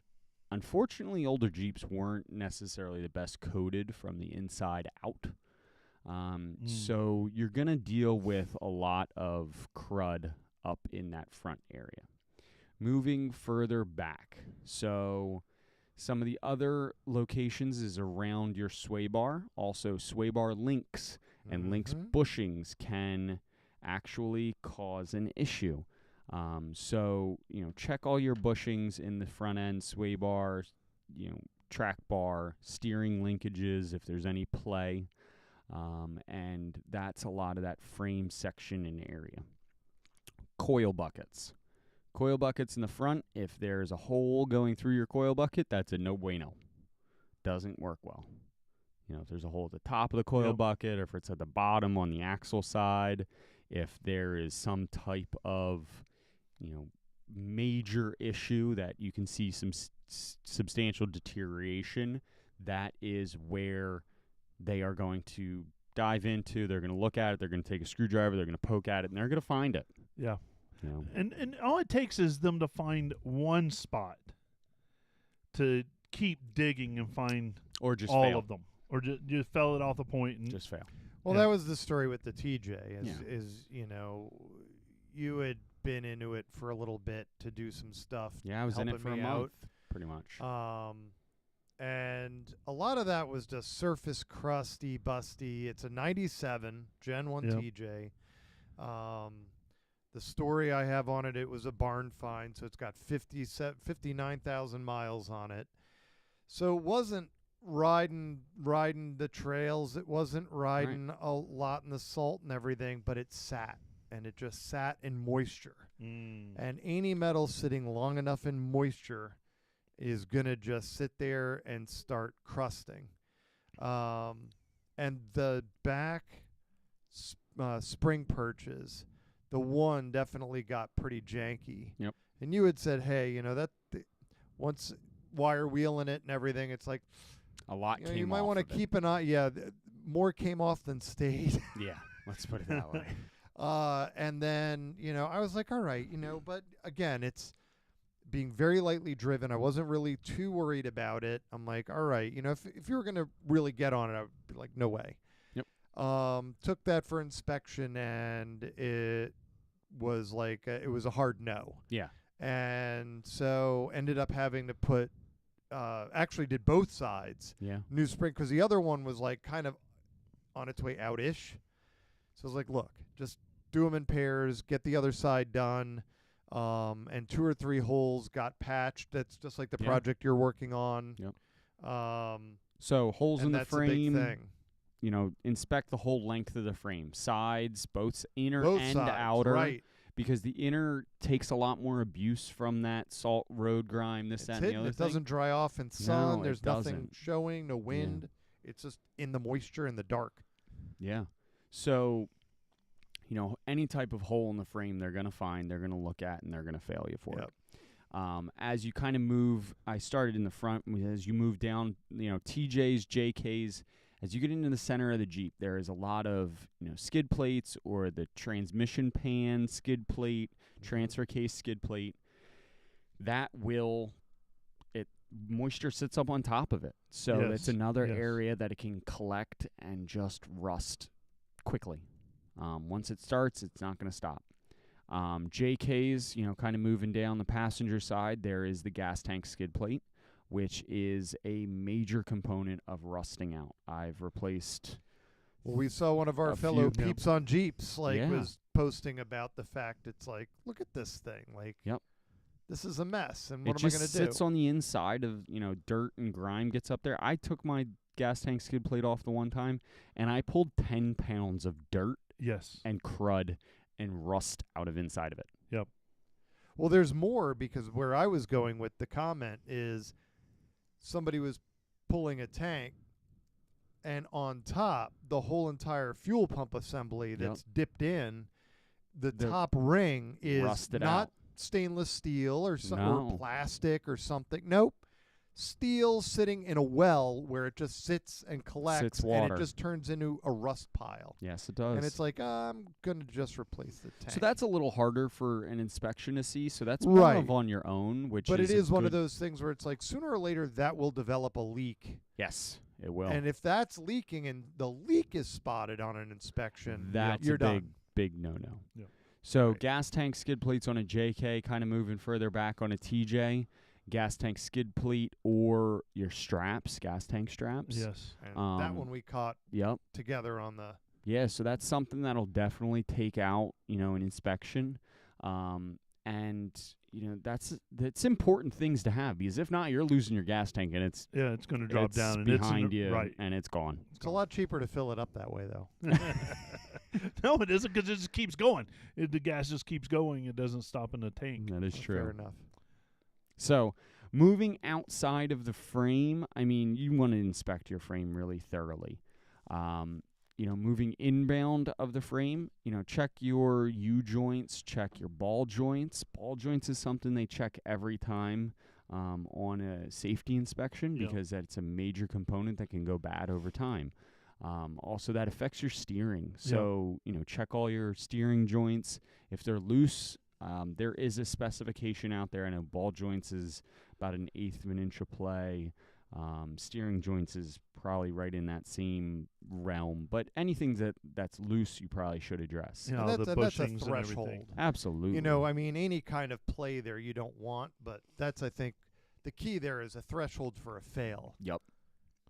unfortunately, older Jeeps weren't necessarily the best coated from the inside out. So you're going to deal with a lot of crud up in that front area. Moving further back, so some of the other locations is around your sway bar. Also, sway bar links and links bushings can actually cause an issue. So, check all your bushings in the front end, sway bar, track bar, steering linkages if there's any play. And that's a lot of that frame section and area. Coil buckets. Coil buckets in the front, if there's a hole going through your coil bucket, that's a no bueno. Doesn't work well. If there's a hole at the top of the coil bucket, or if it's at the bottom on the axle side, if there is some type of, major issue that you can see some substantial deterioration, that is where they are going to dive into. They're going to look at it. They're going to take a screwdriver. They're going to poke at it, and they're going to find it. Yeah. And all it takes is them to find one spot to keep digging and find Or just all fail. of them. Or just fell it off the point and Just fail. Well, Yeah. that was the story with the TJ. Yeah. You had been into it for a little bit to do some stuff. Yeah, I was in it for a helping me month, pretty much. And a lot of that was just surface crusty, busty. It's a 97 Gen 1 Yep. TJ. The story I have on it, it was a barn find, so it's got 59,000 miles on it. So it wasn't riding the trails. It wasn't riding a lot in the salt and everything, but it sat, and it just sat in moisture. And any metal sitting long enough in moisture is going to just sit there and start crusting. And the back spring perches, the one definitely got pretty janky. Yep. And you had said, hey, once wire wheeling it and everything, it's like, A lot came you might off want to of it. keep an eye. Yeah, more came off than stayed. Yeah, let's put it that way. And then, I was like, all right, but again, it's being very lightly driven. I wasn't really too worried about it. I'm like, all right, if you were going to really get on it, I would be like, no way. Yep. Took that for inspection, and it was like, it was a hard no. Yeah. And so ended up having to put, actually did both sides. Yeah. New spring, because the other one was like kind of on its way out-ish. So I was like, look, just do them in pairs, get the other side done, and 2 or 3 holes got patched. That's just like the Yeah. project you're working on. Yep. Um, So holes in and the that's a big frame, thing. inspect the whole length of the frame, sides, both inner Both and sides, outer, right. because the inner takes a lot more abuse from that salt, road grime, this, It's that, and the hidden. other It thing. doesn't dry off in sun. No, There's it nothing doesn't. showing, no wind. It's just in the moisture in the dark. Yeah. So, any type of hole in the frame they're going to find, they're going to look at, and they're going to fail you for Yep. it. As you kind of move, I started in the front. As you move down, TJs, JKs, as you get into the center of the Jeep, there is a lot of, skid plates or the transmission pan skid plate, transfer case skid plate. That moisture sits up on top of it. So Yes, it's another yes. area that it can collect and just rust quickly. Once it starts, it's not going to stop. JKs, kind of moving down the passenger side, there is the gas tank skid plate, which is a major component of rusting out. I've replaced... Well, we saw one of our A fellow few- peeps on Jeeps, Yeah. was posting about the fact it's like, look at this thing. Like, Yep. this is a mess. And It what am I just going to do? sits on the inside of, dirt and grime gets up there. I took my gas tank skid plate off the one time, and I pulled 10 pounds of dirt Yes. and crud and rust out of inside of it. Well, there's more, because where I was going with the comment is somebody was pulling a tank, and on top, the whole entire fuel pump assembly that's dipped in, the top ring is rusted not out. stainless steel or No. or plastic or something. Nope. Steel sitting in a well where it just sits and collects, and water. it just turns into a rust pile. Yes, it does. And it's like, I'm going to just replace the tank. so that's a little harder for an inspection to see. So that's more Right. of on your own, which But is it is one of good- those things where it's like sooner or later that will develop a leak. Yes, it will. And if that's leaking and the leak is spotted on an inspection, That's you're a big, done. big no-no. Yep. So Right. gas tank skid plates on a JK, kind of moving further back on a TJ, gas tank skid plate or your straps, gas tank straps. Yes. And that one we caught Yep. together on the. Yeah, so that's something that'll definitely take out, an inspection. And, that's important things to have, because if not, you're losing your gas tank and it's Yeah, it's going to drop it's down and behind it's in the, you right. and it's gone. It's a lot cheaper to fill it up that way, though. No, it isn't, because it just keeps going. The gas just keeps going. It doesn't stop in the tank. That is Fair true. enough. So, moving outside of the frame, I mean, you want to inspect your frame really thoroughly. Moving inbound of the frame, check your U-joints, check your ball joints. Ball joints is something they check every time on a safety inspection, Yep. because that's a major component that can go bad over time. Also, that affects your steering. So, check all your steering joints. If they're loose, there is a specification out there. I know ball joints is about 1/8 of an inch of play. Steering joints is probably right in that same realm. But anything that's loose, you probably should address. Yeah, And all that's, the and that's a bushings and everything. threshold. Absolutely. I mean, any kind of play there you don't want, but that's, I think, the key there is a threshold for a fail. Yep.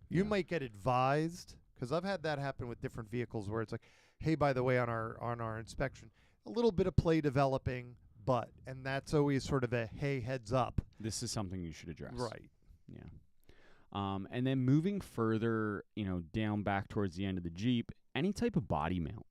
You Yeah. might get advised, because I've had that happen with different vehicles where it's like, hey, by the way, on our inspection, a little bit of play developing, and that's always sort of a, hey, heads up. This is something you should address. Right. Yeah. And then moving further, down back towards the end of the Jeep, any type of body mount.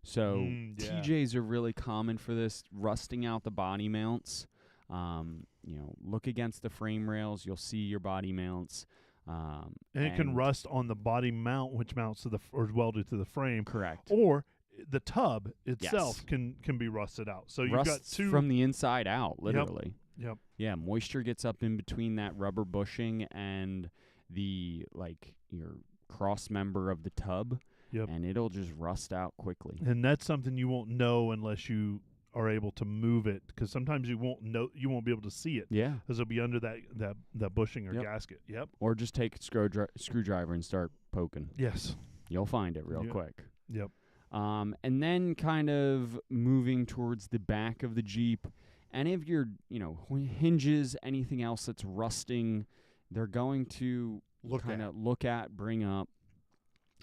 So Yeah. TJs are really common for this, rusting out the body mounts. Look against the frame rails. You'll see your body mounts. And it can rust on the body mount, which mounts to the or is welded to the frame, Correct. or the tub itself Yes. can be rusted out. So you've Rusts got two. from the inside out, literally. Yep. Yeah, moisture gets up in between that rubber bushing and the your cross member of the tub, Yep. and it'll just rust out quickly. And that's something you won't know unless you are able to move it, because sometimes you won't be able to see it, Yeah, because it'll be under that bushing or Yep. gasket. Yep. or just take a screwdriver and start poking. Yes. You'll find it real Yep. quick. Yep. And then kind of moving towards the back of the Jeep, any of your, hinges, anything else that's rusting, they're going to bring up.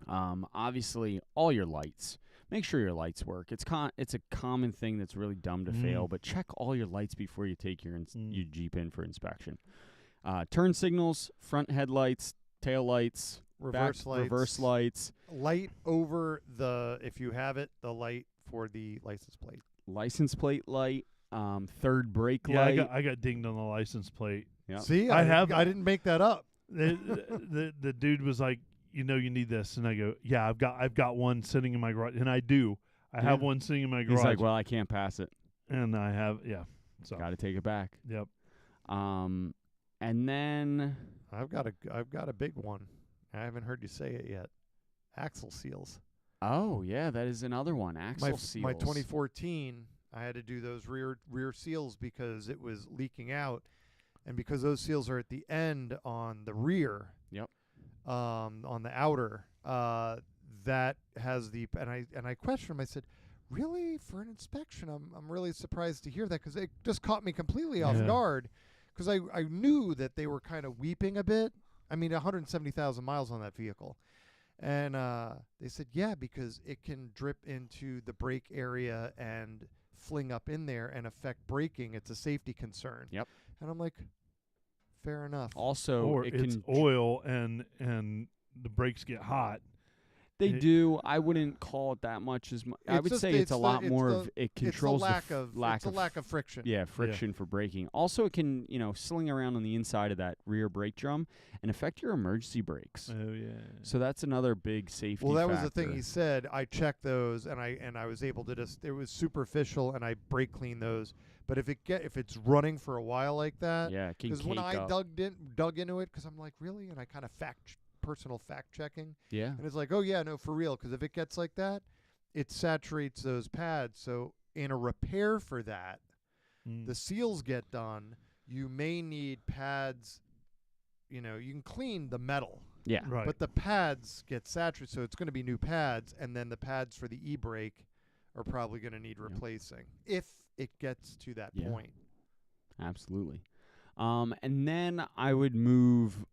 Obviously, all your lights. Make sure your lights work. It's a common thing that's really dumb to fail, but check all your lights before you take your Jeep in for inspection. Turn signals, front headlights, tail lights, Reverse lights. reverse lights, Light over if you have it, the light for the license plate. license plate light, third brake Yeah, light. I got dinged on the license plate. Yep. See, I I didn't make that up. The dude was like, you need this, and I go, yeah, I've got one sitting in my garage, and I do. I have Yeah. one sitting in my garage, He's like, well, I can't pass it. and I have So Got to take it back. yep. And then I've got a big one. I haven't heard you say it yet. Axle seals. yeah, that is another one. Axle seals. My 2014, I had to do those rear seals because it was leaking out, and because those seals are at the end on the rear. Yep. On the outer, that has and I questioned him. I said, "Really, for an inspection?" I'm really surprised to hear that, because it just caught me completely off Yeah. guard, because I knew that they were kind of weeping a bit. I mean, 170,000 miles on that vehicle. And they said, yeah, because it can drip into the brake area and fling up in there and affect braking. It's a safety concern. Yep. And I'm like, fair enough. Also, Or it it's can oil and the brakes get hot. They It- do. I wouldn't call it that much as much. I It's would just say the- it's a it's lot the- more it's of the- it It's the controls lack the of lack it's a of lack of friction. yeah, friction for braking. Also, it can, sling around on the inside of that rear brake drum and affect your emergency brakes. Oh yeah. So that's another big safety Well, that was factor. the thing he said. I checked those, and I was able to just. It was superficial, and I brake cleaned those. But if it's running for a while like that, Yeah, it can because when cake I up. dug into it, because I'm like, really, and I kind of personal fact checking, Yeah. and it's like, oh yeah, no, for real, because if it gets like that, it saturates those pads. So in a repair for that, the seals get done. You may need pads. You can clean the metal. Yeah. Right. But the pads get saturated, so it's going to be new pads, and then the pads for the e-brake are probably going to need Yep. replacing if it gets to that Yeah. point. Absolutely. And then I would move,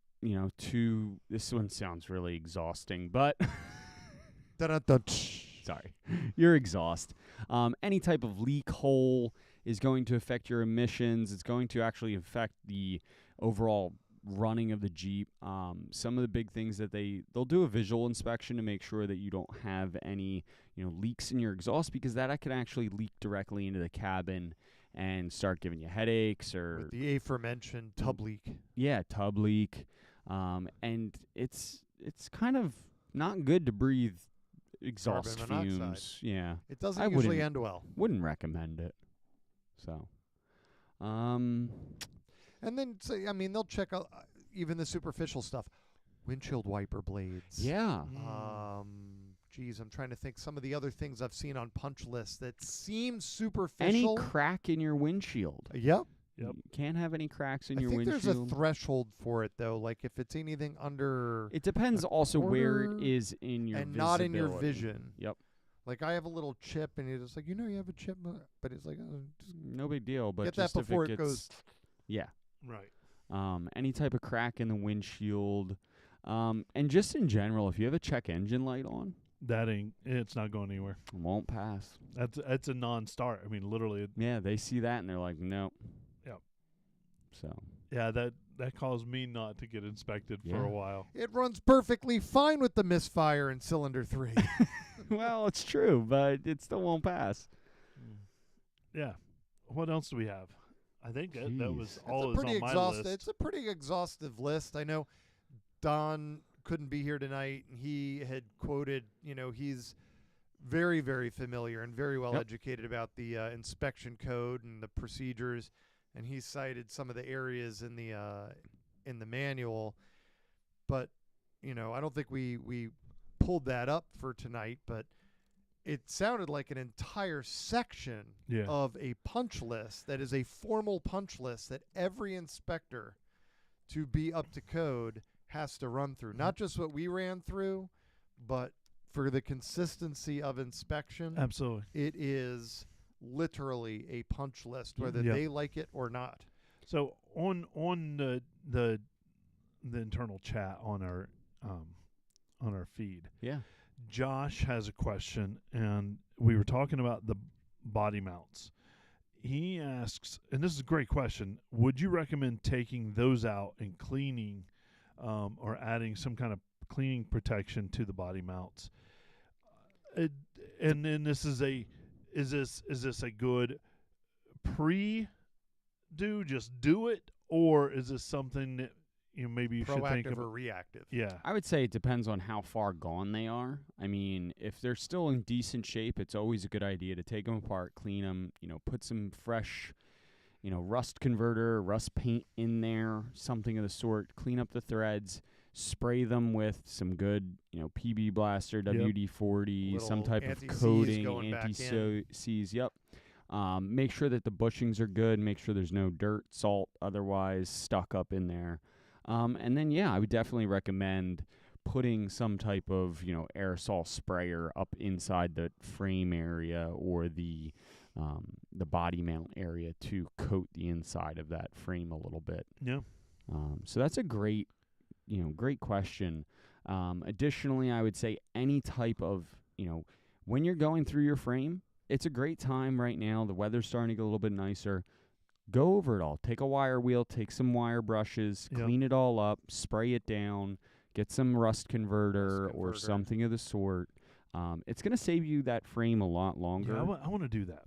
to this one sounds really exhausting, but Dun-dun-dun. sorry, your exhaust. Any type of leak hole is going to affect your emissions. It's going to actually affect the overall running of the Jeep. Some of the big things that they'll do a visual inspection to make sure that you don't have any leaks in your exhaust, because that can actually leak directly into the cabin and start giving you headaches or With the aforementioned tub leak. tub leak. And it's kind of not good to breathe exhaust Carbon monoxide. fumes. Yeah. It doesn't I usually wouldn't- end well. Wouldn't recommend it. So, And then, they'll check out even the superficial stuff. Windshield wiper blades. yeah. Geez, I'm trying to think some of the other things I've seen on punch lists that seem Any superficial. crack in your windshield. Yep. Yep. You can't have any cracks in I your think windshield. there's a threshold for it, though. Like if it's anything under It depends also where it quarter is in your and not in your visibility. vision. Yep. Like I have a little chip, and it's just like, you have a chip, but it's like, just No big deal, but get that just if before it it gets, goes. Yeah. Right. Any type of crack in the windshield. And just in general, if you have a check engine light on, It's not going anywhere. it won't pass. That's a non-start. I mean, literally. Yeah, they see that and they're like, nope. Yep. So, Yeah, that caused me not to get inspected for Yeah. a while. It runs perfectly fine with the misfire in cylinder 3. well, it's true, but it still won't pass. Yeah. What else do we have? I think that was Jeez. all It's is a pretty on my exhaustive. list. It's a pretty exhaustive list. I know Don couldn't be here tonight, and he had quoted. He's very, very familiar and very well Yep. educated about the inspection code and the procedures, and he cited some of the areas in the manual. But I don't think we pulled that up for tonight, but it sounded like an entire section Yeah. of a punch list that is a formal punch list that every inspector to be up to code has to run through. Not just what we ran through, but for the consistency of inspection, Absolutely. it is literally a punch list, whether Yeah. they like it or not. So on the internal chat on our feed, Yeah. Josh has a question, and we were talking about the body mounts. He asks, and this is a great question, would you recommend taking those out and cleaning or adding some kind of cleaning protection to the body mounts? And then is this a good pre-do, just do it, or is this something that maybe you should think Proactive of? or reactive. Yeah. I would say it depends on how far gone they are. I mean, if they're still in decent shape, it's always a good idea to take them apart, clean them, put some fresh, rust converter, rust paint in there, something of the sort, clean up the threads, spray them with some good, PB Blaster, WD-40, some Little type of anti-seize coating, going back in. anti-seize, yep. Make sure that the bushings are good, make sure there's no dirt, salt, otherwise stuck up in there. And then, I would definitely recommend putting some type of, aerosol sprayer up inside the frame area or the body mount area to coat the inside of that frame a little bit. Yeah. So that's a great question. Additionally, I would say any type of, when you're going through your frame, it's a great time right now. The weather's starting to get a little bit nicer. Go over it all. Take a wire wheel, take some wire brushes, Yep. clean it all up, spray it down, Get some rust converter or converter. something of the sort. It's going to save you that frame a lot longer. Yeah, I want to do that.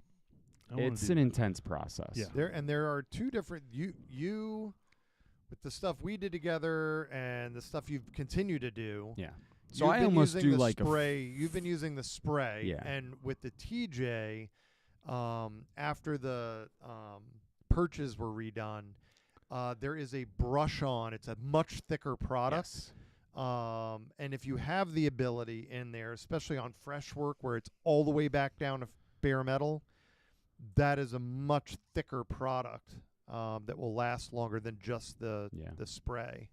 It's an intense process. Yeah. There are two different you with the stuff we did together and the stuff you've continued to do. Yeah. So You've I been almost using do the like spray. You've been using the spray, Yeah. and with the TJ, after the perches were redone, there is a brush on. It's a much thicker product. Yes. And if you have the ability in there, especially on fresh work where it's all the way back down to bare metal, that is a much thicker product that will last longer than just the spray.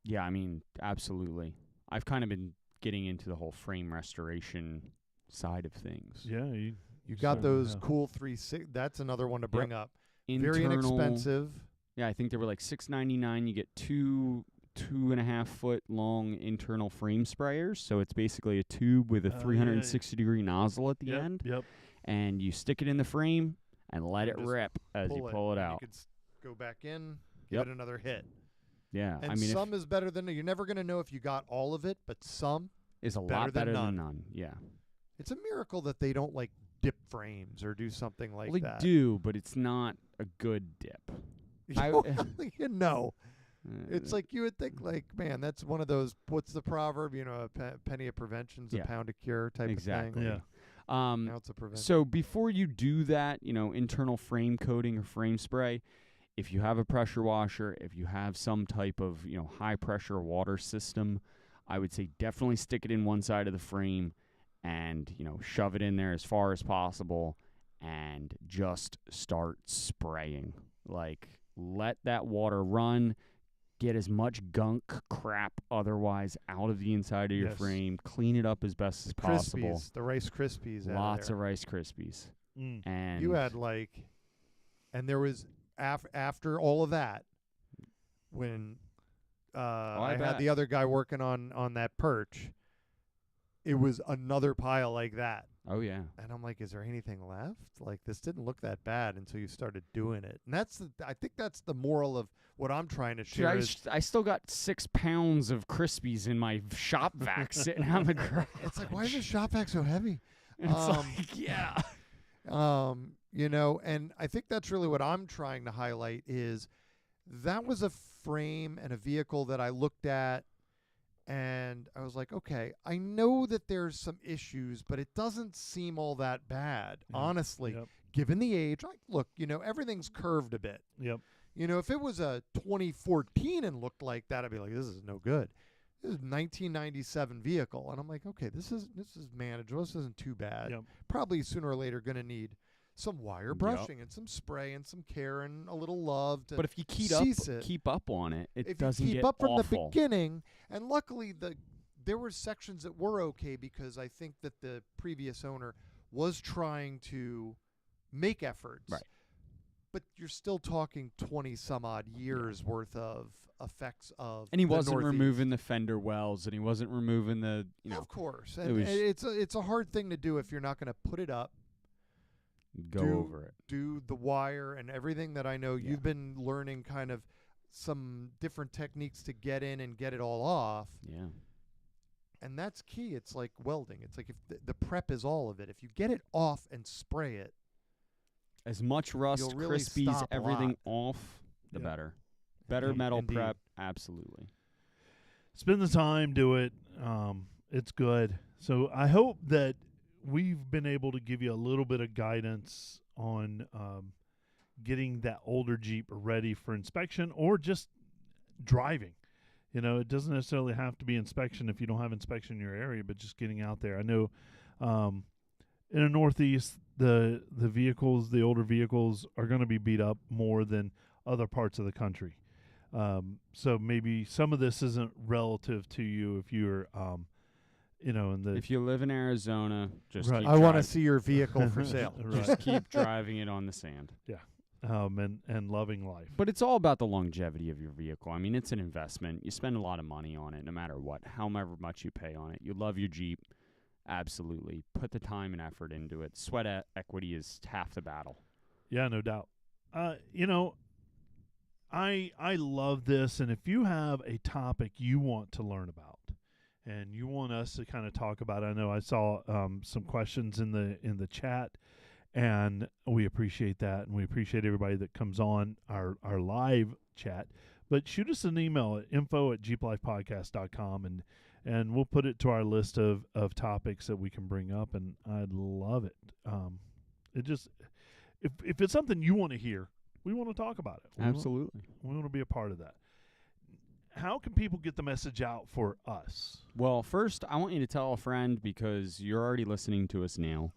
Yeah, I mean, absolutely. I've kind of been getting into the whole frame restoration side of things. Yeah, You got So, those yeah. cool 360. That's another one to bring up. Very Internal- inexpensive. Yeah, I think they were like $6.99. You get 2.5 foot long internal frame sprayers. So it's basically a tube with a Oh, 360 degree nozzle at the Yep, end, Yep. and you stick it in the frame and let it Just rip as you pull it and out. You could go back in, give Yep. it another hit. Yeah, And I mean, some is better than you're never going to know if you got all of it, but some. is a better lot than better none. than none. Yeah, It's a miracle that they don't like dip frames or do something like well, they that. do, but it's not a good dip. I- You know, it's Uh, like you would think, like, man, that's one of those. What's the proverb? You know, a penny of prevention's Yeah. a pound of cure type exactly. of thing. Yeah. Now it's a prevention. So before you do that, internal frame coating or frame spray, if you have a pressure washer, if you have some type of, high pressure water system, I would say definitely stick it in one side of the frame and, shove it in there as far as possible and just start spraying. Like, let that water run. Get as much gunk, crap, otherwise out of the inside of your Yes. frame. Clean it up as best as possible. Krispies, the Rice Krispies. Lots of Rice Krispies. Mm. And You had and there was after all of that, when I had bet. the other guy working on that perch, it was another pile like that. Oh yeah. And I'm like, is there anything left? Like, this didn't look that bad until you started doing it. And I think that's the moral of what I'm trying to Dude, share. I still got 6 pounds of Krispies in my shop vac sitting on the garage. It's like, why is this shop vac so heavy? It's like, yeah. And I think that's really what I'm trying to highlight is that was a frame and a vehicle that I looked at and I was like, okay, I know that there's some issues, but it doesn't seem all that bad, Yeah. honestly. Yep. Given the age, look, everything's curved a bit. Yep. If it was a 2014 and looked like that, I'd be like, this is no good. This is a 1997 vehicle, and I'm like, okay, this is manageable. This isn't too bad. Yep. Probably sooner or later going to need some wire brushing and some spray and some care and a little love to But if you keep up on it, it if doesn't you keep get up from awful. the beginning. And luckily, there were sections that were okay because I think that the previous owner was trying to make efforts. Right. But you're still talking 20 some odd years worth of effects of And he the wasn't Northeast. removing the fender wells, and he wasn't removing the, Of course. it And was- it's a hard thing to do if you're not going to put it up, go do- over it. do the wire and everything that I know Yeah. you've been learning kind of some different techniques to get in and get it all off. Yeah. And that's key. It's like welding. It's like if the prep is all of it. If you get it off and spray it, As much rust, You'll really Krispies, stop a everything lot. off, the Yeah. better. Better Indeed, metal indeed. prep, absolutely. Spend the time, do it. It's good. So I hope that we've been able to give you a little bit of guidance on getting that older Jeep ready for inspection or just driving. It doesn't necessarily have to be inspection if you don't have inspection in your area, but just getting out there. I know in the Northeast, the vehicles, the older vehicles, are going to be beat up more than other parts of the country. So maybe some of this isn't relative to you if you're, in the If you live in Arizona, just Right. keep I want to driving. see your vehicle for sale. Right. Just keep driving it on the sand. and loving life. But it's all about the longevity of your vehicle. I mean, it's an investment. You spend a lot of money on it, no matter what, however much you pay on it. You love your Jeep. Absolutely. Put the time and effort into it. Sweat equity is half the battle. Yeah, no doubt. I love this, and if you have a topic you want to learn about and you want us to kind of talk about it, I know I saw some questions in the chat, and we appreciate that, and we appreciate everybody that comes on our live chat. But shoot us an email at info@jeeplifepodcast.com, and we'll put it to our list of topics that we can bring up, and I'd love it. It just, if it's something you want to hear, we want to talk about it. Absolutely. We want to be a part of that. How can people get the message out for us? Well, first, I want you to tell a friend, because you're already listening to us now.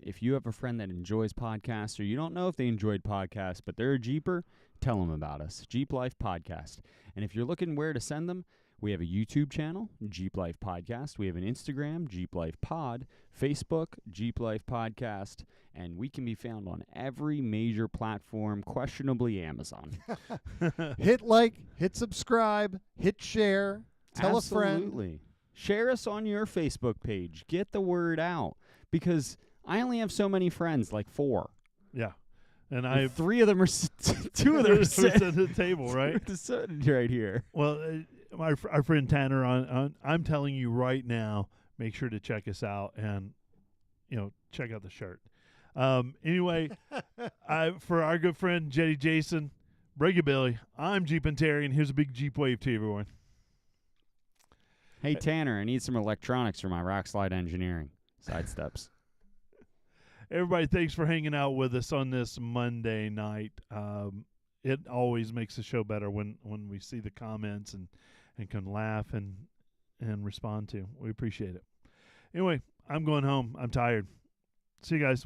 If you have a friend that enjoys podcasts, or you don't know if they enjoyed podcasts, but they're a Jeeper, tell them about us, Jeep Life Podcast. And if you're looking where to send them, we have a YouTube channel, Jeep Life Podcast. We have an Instagram, Jeep Life Pod, Facebook, Jeep Life Podcast, and we can be found on every major platform, questionably Amazon. Hit like, hit subscribe, hit share, tell a friend. Absolutely. Share us on your Facebook page. Get the word out, because I only have so many friends, like 4. Yeah. And And I have 3 of them are, 2 of them are sitting at the table, right? sitting right here. Well, our friend Tanner, I'm telling you right now, make sure to check us out and, check out the shirt. Anyway, for our good friend Jetty Jason, Brady Billy, I'm Jeep and Terry, and here's a big Jeep wave to everyone. Hey, Tanner, I need some electronics for my rock slide engineering. Side steps. Everybody, thanks for hanging out with us on this Monday night. It always makes the show better when we see the comments and can laugh and respond to. We appreciate it. Anyway, I'm going home. I'm tired. See you guys.